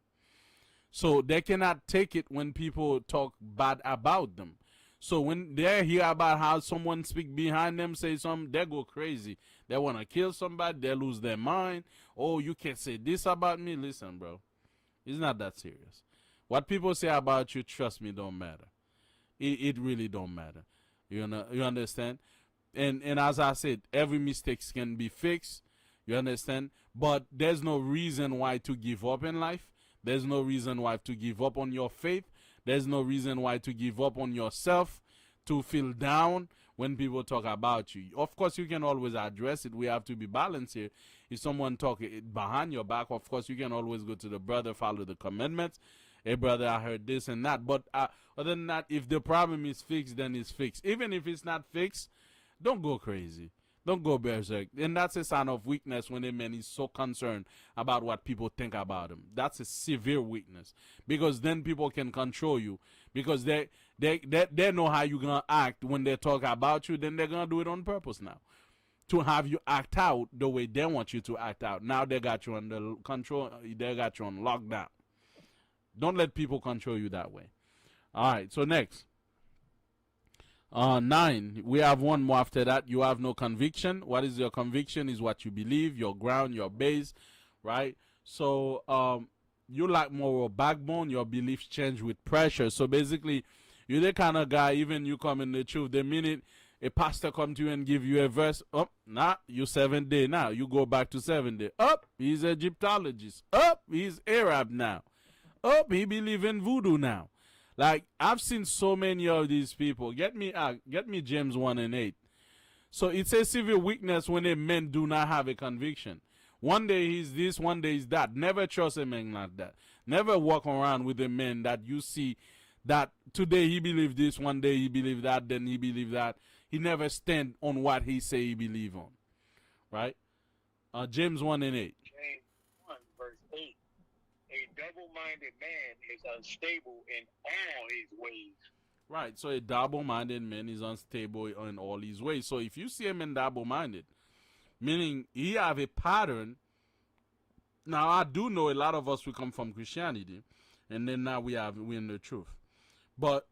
So they cannot take it when people talk bad about them. So when they hear about how someone speak behind them, say something, they go crazy. They want to kill somebody. They lose their mind. Oh, you can't say this about me. Listen, bro. It's not that serious. What people say about you, trust me, don't matter. It really don't matter. You understand? And as I said, every mistake can be fixed. You understand? But there's no reason why to give up in life. There's no reason why to give up on your faith. There's no reason why to give up on yourself, to feel down when people talk about you. Of course, you can always address it. We have to be balanced here. If someone talk behind your back, of course, you can always go to the brother, follow the commandments. Hey, brother, I heard this and that. But other than that, if the problem is fixed, then it's fixed. Even if it's not fixed, don't go crazy. Don't go berserk. And that's a sign of weakness when a man is so concerned about what people think about him. That's a severe weakness. Because then people can control you. Because they know how you're going to act when they talk about you. Then they're going to do it on purpose now, to have you act out the way they want you to act out. Now they got you under control. They got you on lockdown. Don't let people control you that way. All right, so next. 9. We have one more after that. You have no conviction. What is your conviction? Is what you believe, your ground, your base, right? So you lack moral backbone. Your beliefs change with pressure. So basically, you're the kind of guy, even you come in the truth, the minute a pastor come to you and give you a verse, you 7 day now. You go back to 7 day. He's Egyptologist. He's Arab now. He believe in voodoo now. Like, I've seen so many of these people. Get me James 1 and 8. So it's a severe weakness when a man do not have a conviction. One day he's this, one day he's that. Never trust a man like that. Never walk around with a man that you see that today he believe this, one day he believe that, then he believe that. He never stand on what he say he believe on. Right? James 1 and 8. James 1, verse 8. A double-minded man is unstable in all his ways. Right, so a double-minded man is unstable in all his ways. So if you see a man double-minded, meaning he have a pattern. Now I do know a lot of us, we come from Christianity, and then now we in the truth. But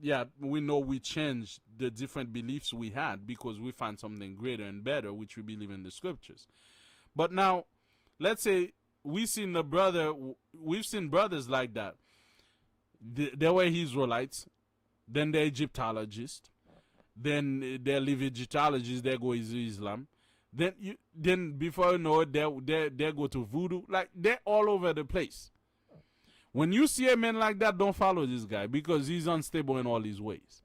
yeah, we know we changed the different beliefs we had because we find something greater and better, which we believe in the scriptures. But now, let's say we've seen brothers like that. They were Israelites, then they're Egyptologists, then they leave Egyptologists, they go to Islam. Then before you know it, they go to voodoo. Like, they're all over the place. When you see a man like that, don't follow this guy because he's unstable in all his ways.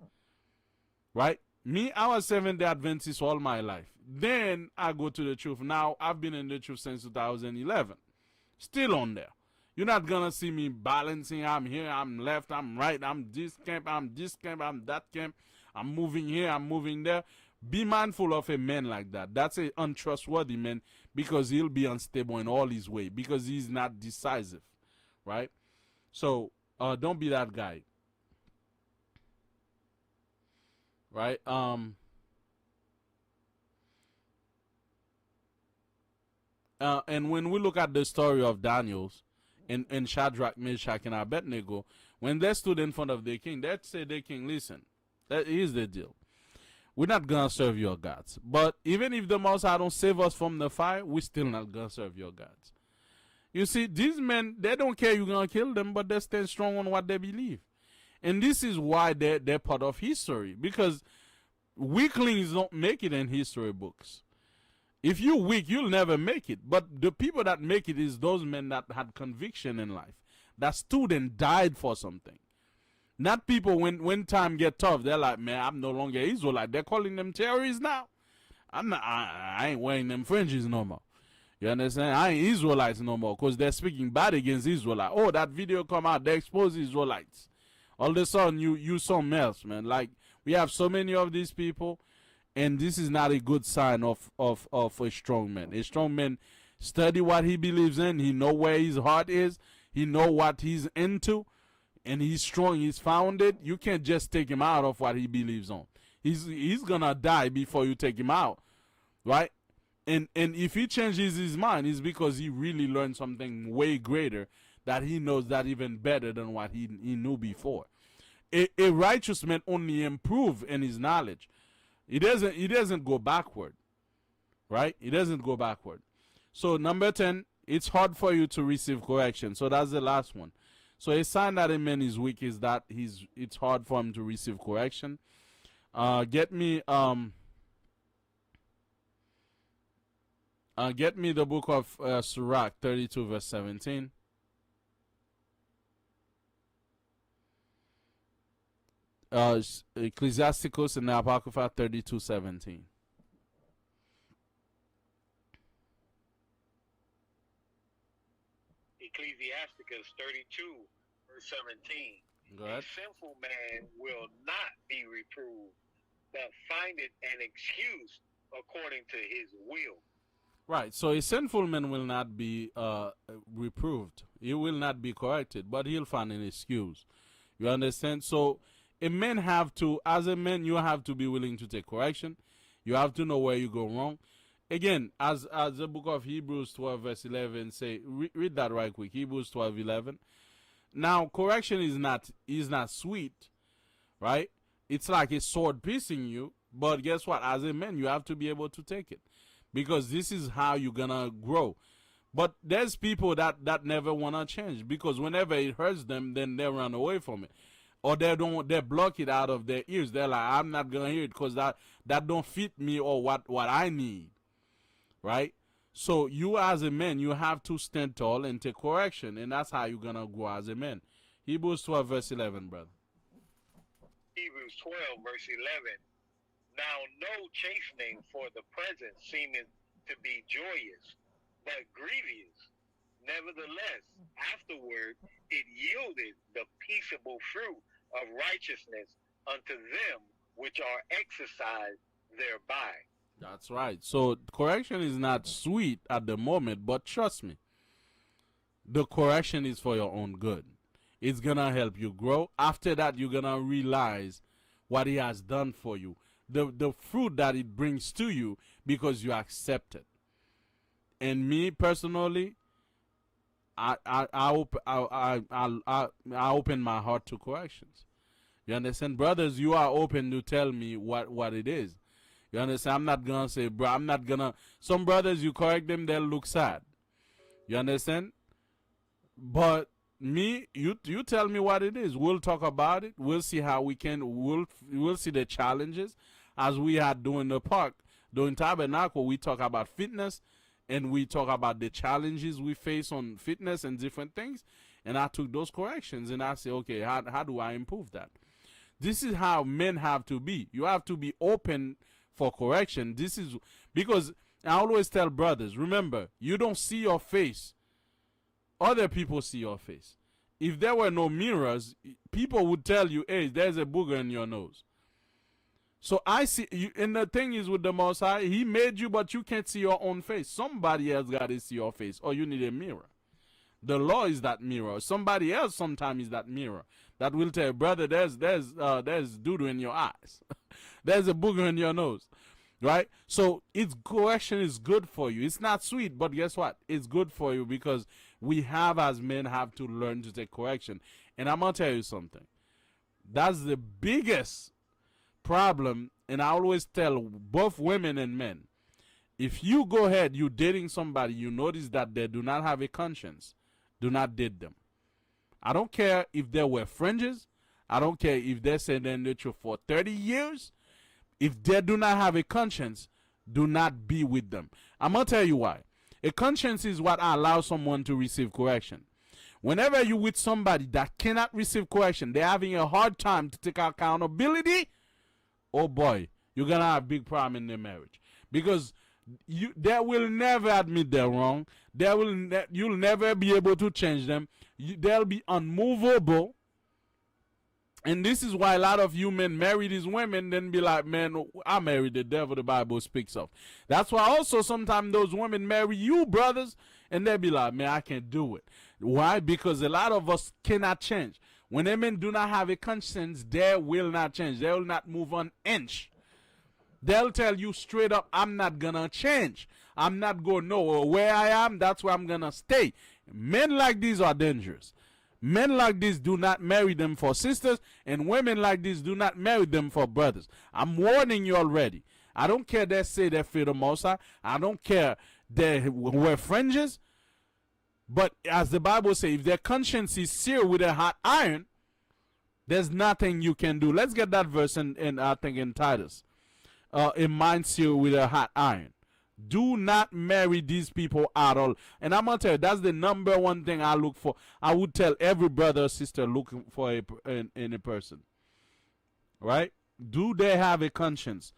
Right? Me, I was Seventh-day Adventist all my life. Then I go to the truth. Now, I've been in the truth since 2011. Still on there. You're not going to see me balancing. I'm here, I'm left, I'm right, I'm this camp, I'm that camp. I'm moving here, I'm moving there. Be mindful of a man like that. That's an untrustworthy man because he'll be unstable in all his way because he's not decisive. Right? So, don't be that guy. Right? And when we look at the story of Daniel's and Shadrach, Meshach, and Abednego, when they stood in front of the king, they said, the king, listen, here's the deal. we're not gonna serve your gods. But even if the Most High don't save us from the fire, we still not gonna serve your gods. You see, these men, they don't care you're gonna kill them, but they stand strong on what they believe. And this is why they're part of history. Because weaklings don't make it in history books. If you're weak, you'll never make it. But the people that make it is those men that had conviction in life, that stood and died for something. Not people when time get tough, they're like, man, I'm no longer Israelite. They're calling them terrorists now. I ain't wearing them fringes no more. You understand? I ain't Israelites no more because they're speaking bad against Israelites. Oh, that video come out, they expose Israelites. All of a sudden, you something else, man. Like, we have so many of these people, and this is not a good sign of a strong man. A strong man study what he believes in. He know where his heart is. He know what he's into. And he's strong, he's founded. You can't just take him out of what he believes on. He's gonna die before you take him out, right? And if he changes his mind, it's because he really learned something way greater that he knows that even better than what he knew before. A righteous man only improve in his knowledge. He doesn't go backward, right? He doesn't go backward. So number 10, it's hard for you to receive correction. So that's the last one. So a sign that a man is weak is that it's hard for him to receive correction. Get me the book of Sirach 32 verse 17. Ecclesiasticus and the Apocrypha 32:17. Ecclesiasticus 32 verse 17. Go ahead. A sinful man will not be reproved, but findeth an excuse according to his will. Right. So a sinful man will not be reproved. He will not be corrected, but he'll find an excuse. You understand? So a man have to, as a man, you have to be willing to take correction. You have to know where you go wrong. Again, as the book of Hebrews 12 verse 11 say, read that right quick. Hebrews 12:11. Now, correction is not sweet, right? It's like a sword piercing you, but guess what? As a man, you have to be able to take it, because this is how you're gonna grow. But there's people that never wanna change, because whenever it hurts them, then they run away from it, or they block it out of their ears. They're like, I'm not gonna hear it because that don't fit me or what I need. Right? So you as a man, you have to stand tall and take correction, and that's how you're going to grow as a man. Hebrews 12 verse 11, brother. Hebrews 12 verse 11. Now no chastening for the present seemeth to be joyous, but grievous. Nevertheless, afterward it yielded the peaceable fruit of righteousness unto them which are exercised thereby. That's right. So correction is not sweet at the moment, but trust me, the correction is for your own good. It's going to help you grow. After that, you're going to realize what he has done for you, the fruit that it brings to you, because you accept it. And me personally, I open my heart to corrections. You understand? Brothers, you are open to tell me what it is. You understand? I'm not going to say, bro, I'm not going to. Some brothers, you correct them, they'll look sad. You understand? But me, you tell me what it is. We'll talk about it. We'll see how we can. We'll see the challenges. As we had doing the park, during Tabernacle, we talk about fitness, and we talk about the challenges we face on fitness and different things. And I took those corrections, and I say, okay, how do I improve that? This is how men have to be. You have to be open for correction. This is because I always tell brothers, remember, you don't see your face. Other people see your face. If there were no mirrors, people would tell you, hey, there's a booger in your nose. So I see you, and the thing is with the Most High, he made you, but you can't see your own face. Somebody else got to see your face, or you need a mirror. The law is that mirror. Somebody else sometimes is that mirror that will tell you, brother, there's doo-doo in your eyes. There's a booger in your nose, right? So correction is good for you. It's not sweet, but guess what? It's good for you, because we as men have to learn to take correction. And I'm gonna tell you something. That's the biggest problem, and I always tell both women and men, if you go ahead, you dating somebody, you notice that they do not have a conscience, do not date them. I don't care if they wear fringes. I don't care if they say they're neutral for 30 years. If they do not have a conscience, do not be with them. I'm going to tell you why. A conscience is what allows someone to receive correction. Whenever you're with somebody that cannot receive correction, they're having a hard time to take accountability, oh boy, you're going to have a big problem in their marriage. Because they will never admit they're wrong. You'll never be able to change them. They'll be unmovable. And this is why a lot of you men marry these women, then be like, man, I married the devil the Bible speaks of. That's why also sometimes those women marry you, brothers, and they'll be like, man, I can't do it. Why? Because a lot of us cannot change. When a men do not have a conscience, they will not change. They will not move an inch. They'll tell you straight up, I'm not going to change. I'm not going nowhere. Where I am, that's where I'm going to stay. Men like these are dangerous. Men like this do not marry them for sisters, and women like this do not marry them for brothers. I'm warning you already. I don't care they say they fear the Most High. I don't care they wear fringes. But as the Bible says, if their conscience is seared with a hot iron, there's nothing you can do. Let's get that verse in I think in Titus. A mind seared with a hot iron. Do not marry these people at all. And I'm going to tell you, that's the number one thing I look for. I would tell every brother or sister looking for in a person. Right? Do they have a conscience?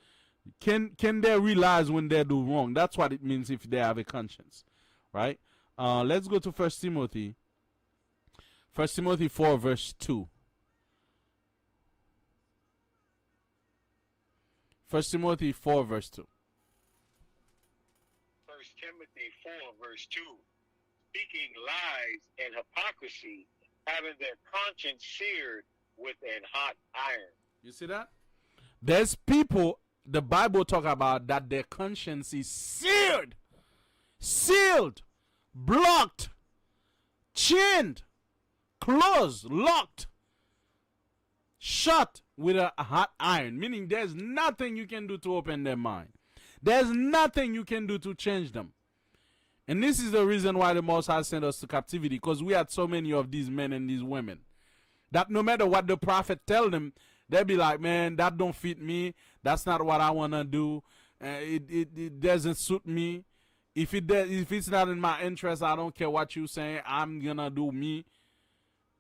Can they realize when they do wrong? That's what it means if they have a conscience. Right? Let's go to 1 Timothy. 1 Timothy 4 verse 2. 1 Timothy 4 verse 2. 1 Timothy 4 verse 2. Speaking lies and hypocrisy, having their conscience seared with an hot iron. You see that? There's people the Bible talk about that their conscience is seared, sealed, blocked, chained, closed, locked, shut with a hot iron. Meaning there's nothing you can do to open their mind. There's nothing you can do to change them. And this is the reason why the Most High sent us to captivity, because we had so many of these men and these women that no matter what the prophet tell them, they'll be like, man, that don't fit me. That's not what I want to do. It doesn't suit me. If it's not in my interest, I don't care what you saying. I'm going to do me.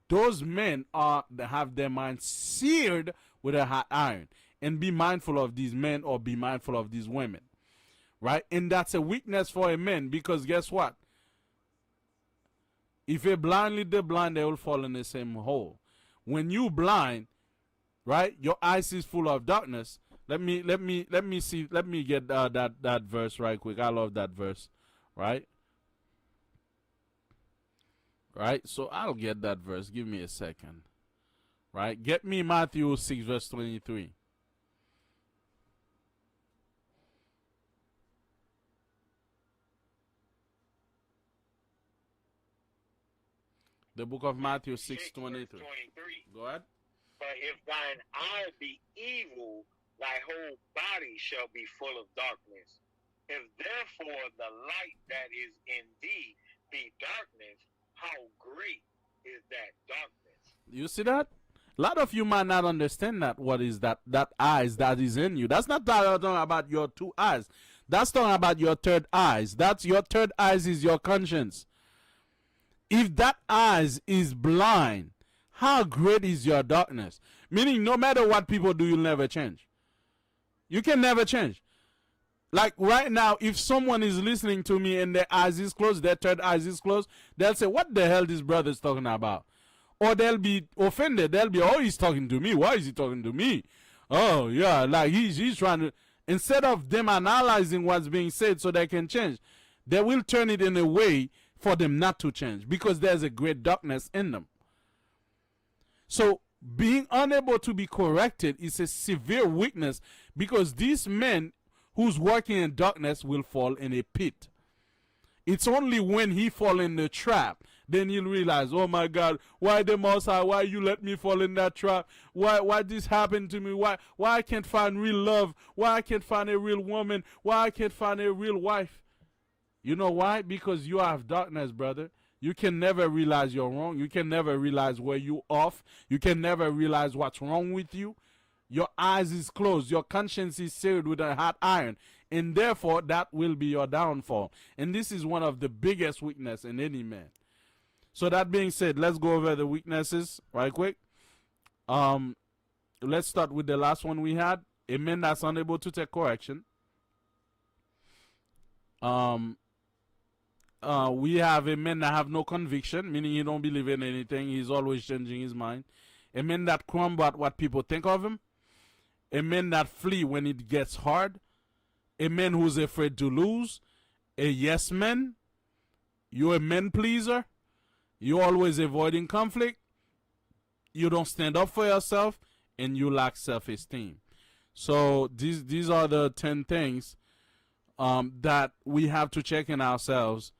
Those men have their minds seared with a hot iron. And be mindful of these men or be mindful of these women. Right? And that's a weakness for a man, because guess what? If a blind lead the blind, they will fall in the same hole. When you blind, right, your eyes is full of darkness. Let me see. Let me get that verse right quick. I love that verse. Right? Right? So I'll get that verse. Give me a second. Right? Get me Matthew 6 verse 23. The book of Matthew 6:23. Go ahead. But if thine eye be evil, thy whole body shall be full of darkness. If therefore the light that is in thee be darkness, how great is that darkness? You see that? A lot of you might not understand that. What is that eyes that is in you? That's not talking about your two eyes. That's talking about your third eyes. That's your third eyes is your conscience. If that eyes is blind, how great is your darkness? Meaning no matter what people do, you'll never change. You can never change. Like right now, if someone is listening to me and their eyes is closed, their third eyes is closed, they'll say, what the hell this brother is talking about? Or they'll be offended. They'll be, oh, he's talking to me. Why is he talking to me? Oh, yeah, like he's trying to... Instead of them analyzing what's being said so they can change, they will turn it in a way for them not to change, because there's a great darkness in them. So being unable to be corrected is a severe weakness, because these men who's working in darkness will fall in a pit. It's only when he fall in the trap then he'll realize, oh my God, why the Most High? Why you let me fall in that trap? Why this happened to me? Why I can't find real love? Why I can't find a real woman? Why I can't find a real wife? You know why? Because you have darkness, brother. You can never realize you're wrong. You can never realize where you off. You can never realize what's wrong with you. Your eyes is closed. Your conscience is seared with a hot iron. And therefore, that will be your downfall. And this is one of the biggest weaknesses in any man. So that being said, let's go over the weaknesses right quick. Let's start with the last one we had. A man that's unable to take correction. We have a man that have no conviction, meaning he don't believe in anything. He's always changing his mind. A man that crumble at what people think of him. A man that flee when it gets hard. A man who's afraid to lose. A yes man. You're a man pleaser. You're always avoiding conflict. You don't stand up for yourself. And you lack self-esteem. So these are the 10 things that we have to check in ourselves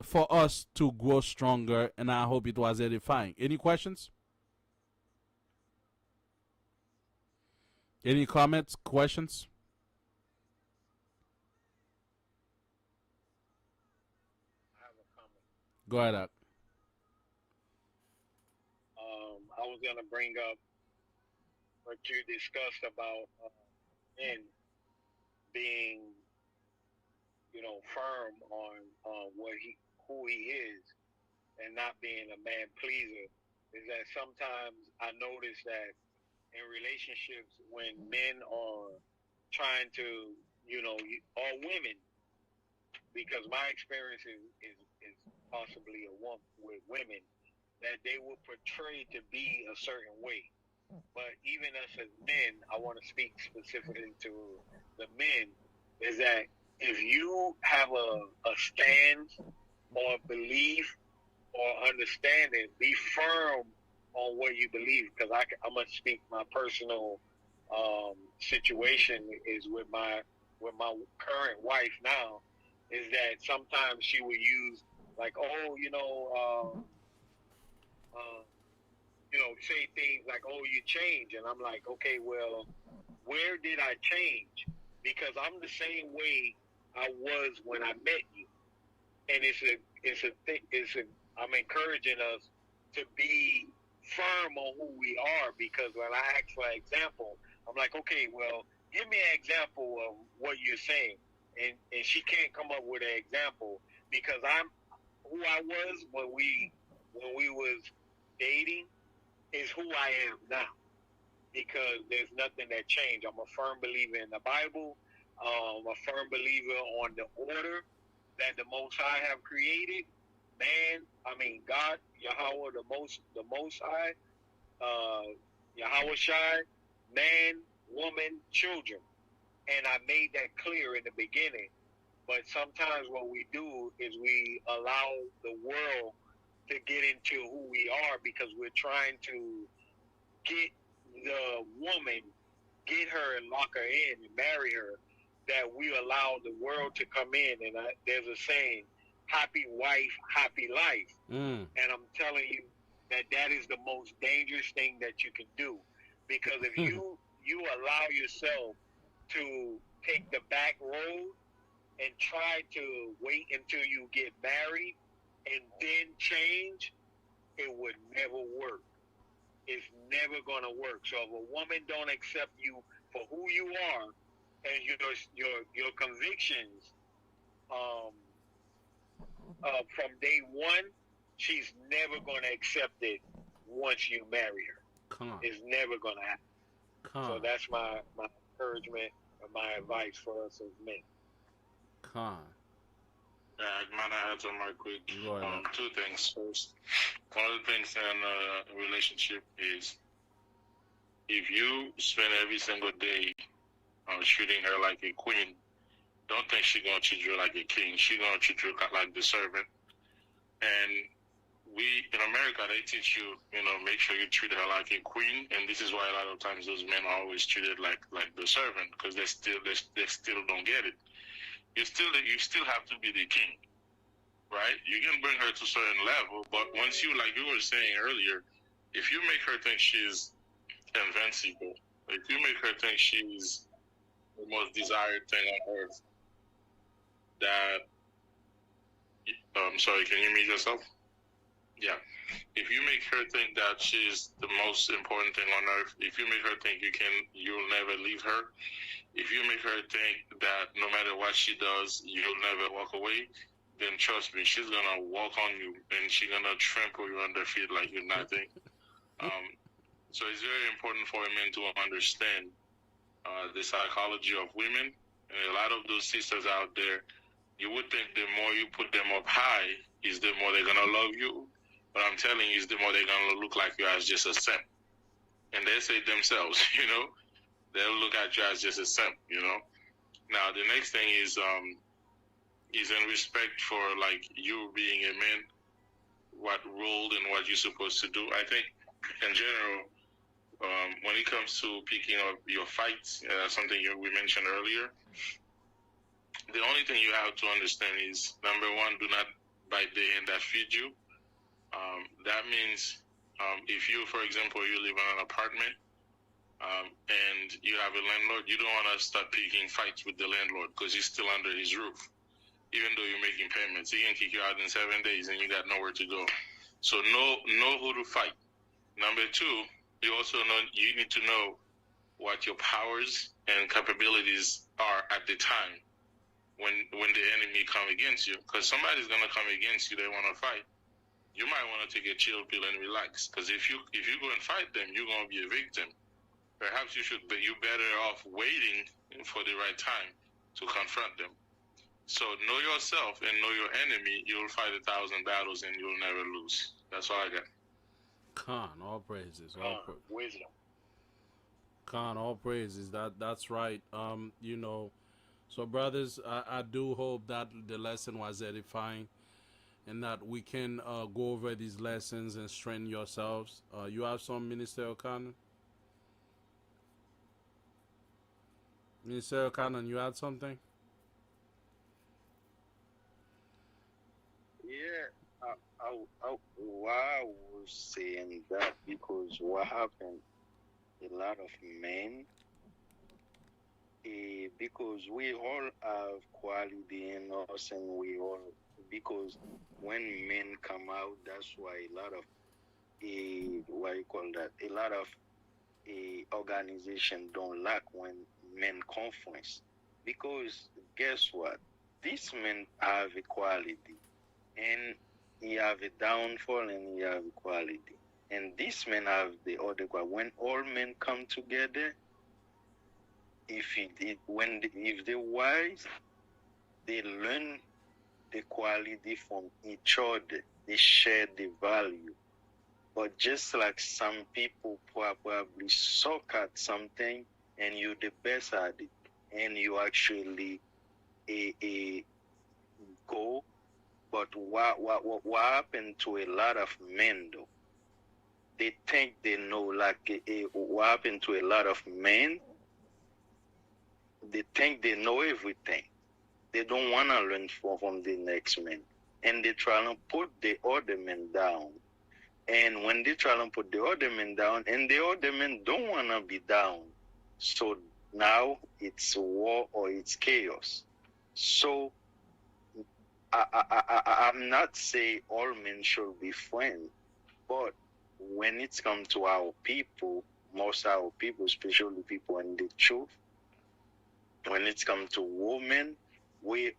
for us to grow stronger. And I hope it was edifying. Any questions? Any comments, questions? I have a comment. Go ahead, Doc. I was going to bring up what you discussed about men being, firm on who he is and not being a man pleaser. Is that sometimes I notice that in relationships when men are trying to, or women, because my experience is possibly a woman with women, that they will portray to be a certain way. But even us as men, I want to speak specifically to the men, is that if you have a stand or belief or understanding, be firm on what you believe. Because I'm going to speak my personal situation is with my current wife now, is that sometimes she will use like, say things like, oh, you change. And I'm like, okay, well, where did I change? Because I'm the same way I was when I met you. And I'm encouraging us to be firm on who we are, because when I ask for an example, I'm like, okay, well, give me an example of what you're saying. And she can't come up with an example, because I'm who I was when we was dating is who I am now, because there's nothing that changed. I'm a firm believer in the Bible. I'm a firm believer on the order that the Most High have created. God, Yahawah, the Most High, Yahawashi, man, woman, children. And I made that clear in the beginning. But sometimes what we do is we allow the world to get into who we are, because we're trying to get the woman, get her and lock her in and marry her, that we allow the world to come in. And there's a saying, happy wife, happy life. And I'm telling you that is the most dangerous thing that you can do. Because if you allow yourself to take the back road and try to wait until you get married and then change, it would never work. It's never going to work. So if a woman don't accept you for who you are and your convictions from day one, she's never going to accept it once you marry her. It's never going to happen. So that's my encouragement and my advice for us as men. Yeah, I might add some more quick. Two things. First, one of the things in a relationship is if you spend every single day treating her like a queen, don't think she's going to treat you like a king. She's going to treat you like the servant. And in America, they teach you, make sure you treat her like a queen. And this is why a lot of times those men are always treated like the servant, because they still don't get it. you still have to be the king, right? You can bring her to a certain level, but once you, like you were saying earlier, if you make her think she's invincible, if you make her think she's the most desired thing on earth, that sorry, can you mute yourself? Yeah. If you make her think that she's the most important thing on earth, if you make her think you'll never leave her, if you make her think that no matter what she does, you'll never walk away, then trust me, she's gonna walk on you and she's gonna trample you under feet like you're nothing. So it's very important for a man to understand the psychology of women. And a lot of those sisters out there, you would think the more you put them up high, is the more they're gonna love you. But I'm telling you, is the more they're gonna look like you as just a simp. And they say themselves, they'll look at you as just a simp, Now the next thing is in respect for like you being a man, what role and what you're supposed to do. I think in general, when it comes to picking up your fights, something we mentioned earlier, the only thing you have to understand is, number one, do not bite the hand that feeds you. That means if you, for example, you live in an apartment and you have a landlord, you don't want to start picking fights with the landlord because he's still under his roof. Even though you're making payments, he can kick you out in 7 days and you got nowhere to go. So know who to fight. Number two, you need to know what your powers and capabilities are at the time when the enemy come against you. Because somebody's gonna come against you, they want to fight. You might want to take a chill pill and relax. Because if you go and fight them, you're gonna be a victim. Perhaps you're better off waiting for the right time to confront them. So know yourself and know your enemy. You'll fight 1,000 battles and you'll never lose. That's all I got. Khan, all praises. Wisdom. Khan, all praises. That's right. So brothers, I do hope that the lesson was edifying, and that we can go over these lessons and strengthen yourselves. You have some, Minister O'Connor? Minister O'Connor, you had something? Yeah, why I was saying that, because what happened, a lot of men, because we all have quality in us, and because when men come out, that's why a lot of, what you call that, a lot of organization don't like when men conference, because guess what, these men have equality, and he have a downfall and he have equality, and these men have the other quality. When all men come together, if they're wise, they learn the quality from each other, they share the value. But just like some people probably suck at something and you're the best at it, and you actually go. But what happened to a lot of men though? They think they know, like what happened to a lot of men? They think they know everything. They don't want to learn from the next man, and they try to put the other men down. And when they try to put the other men down, and the other men don't want to be down, so now it's war or it's chaos. So I'm not saying all men should be friends, but when it's come to our people, most our people, especially people in the truth, when it's come to women, we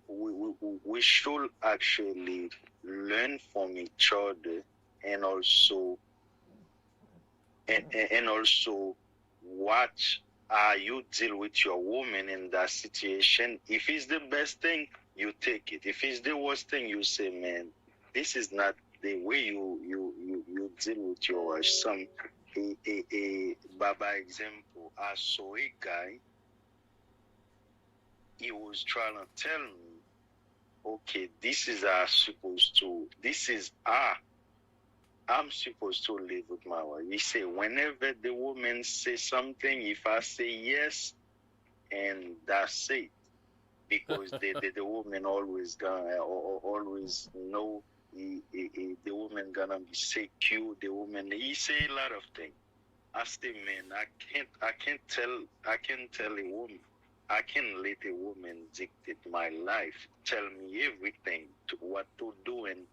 should actually learn from each other, and also watch how you deal with your woman in that situation. If it's the best thing, you take it. If it's the worst thing, you say, man, this is not the way you deal with your wife. Some Baba example, I saw a guy, he was trying to tell me, okay, this is how I'm supposed to live with my wife. He said, whenever the woman says something, if I say yes, and that's it. because the woman always gonna always know the woman gonna be secure. The woman, he say a lot of things. I say, man, I can't tell a woman. I can let a woman dictate my life, tell me everything, what to do, and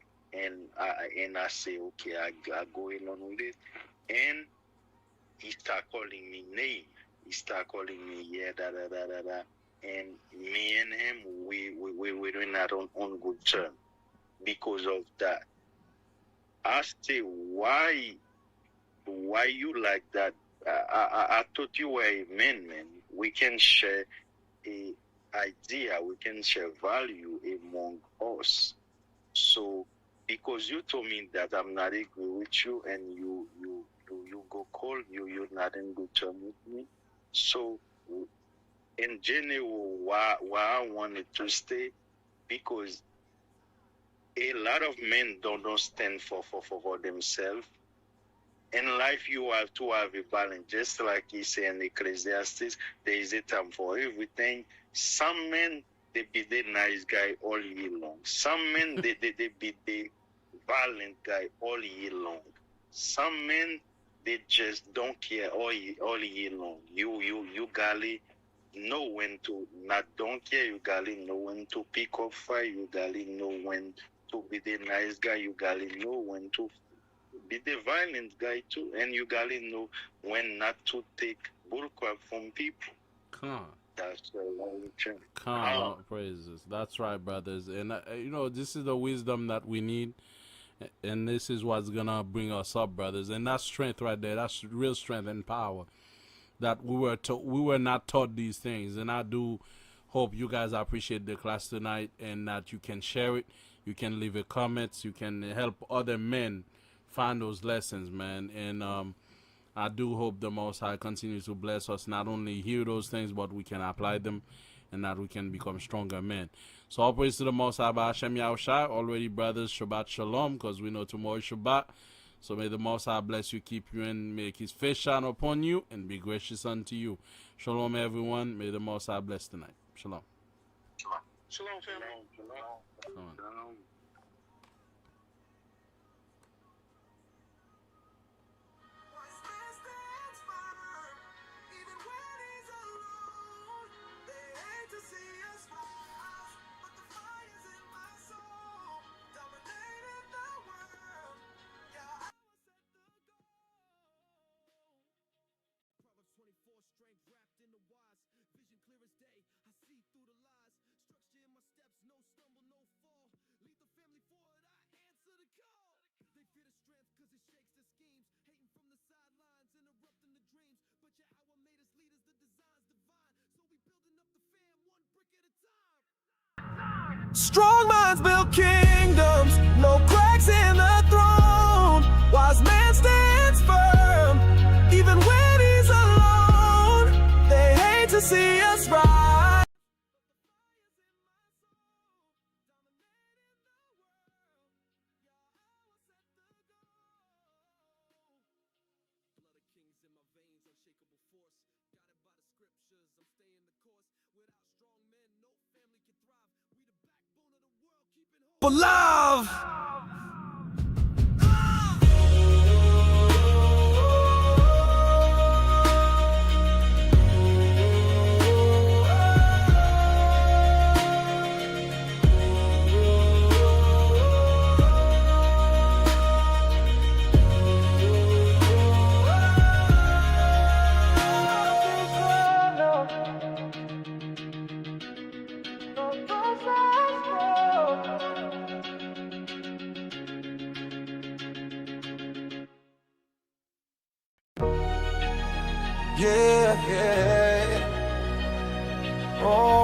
I say, okay, I go along with it, and he start calling me name. He start calling me da da da da da, and me and him we're not on good terms because of that. I say, why you like that? I thought you were a man. We can share a idea, we can share value among us. So because you told me that I'm not agree with you, and you go cold, you're not in good term with me. So in general, why I wanted to stay, because a lot of men don't stand for themselves. In life, you have to have a balance. Just like he said in Ecclesiastes, there is a time for everything. Some men, they be the nice guy all year long. Some men, they be the violent guy all year long. Some men, they just don't care all year long. You gotta know when to not don't care. You gotta know when to pick up fight. You gotta know when to be the nice guy. You gotta know when to be the violent guy too, and you gotta know when not to take bullcrap from people. That's the only thing. All praises. That's right, brothers. And this is the wisdom that we need, and this is what's gonna bring us up, brothers. And that's strength right there. That's real strength and power. That we were not taught these things, and I do hope you guys appreciate the class tonight, and that you can share it. You can leave a comments. You can help other men find those lessons, man. And I do hope the Most High continues to bless us, not only hear those things, but we can apply them, and that we can become stronger men. So all praise to the Most High by Hashem Yahawashi. Already, brothers, Shabbat Shalom, because we know tomorrow is Shabbat. So may the Most High bless you, keep you, and make his face shine upon you, and be gracious unto you. Shalom, everyone. May the Most High bless tonight. Shalom. Shalom, family. Shalom. Strong minds build kingdoms, no cracks in the throne. Wise man stands firm, even when he's alone. They hate to see us rise. For love. Yeah. Oh.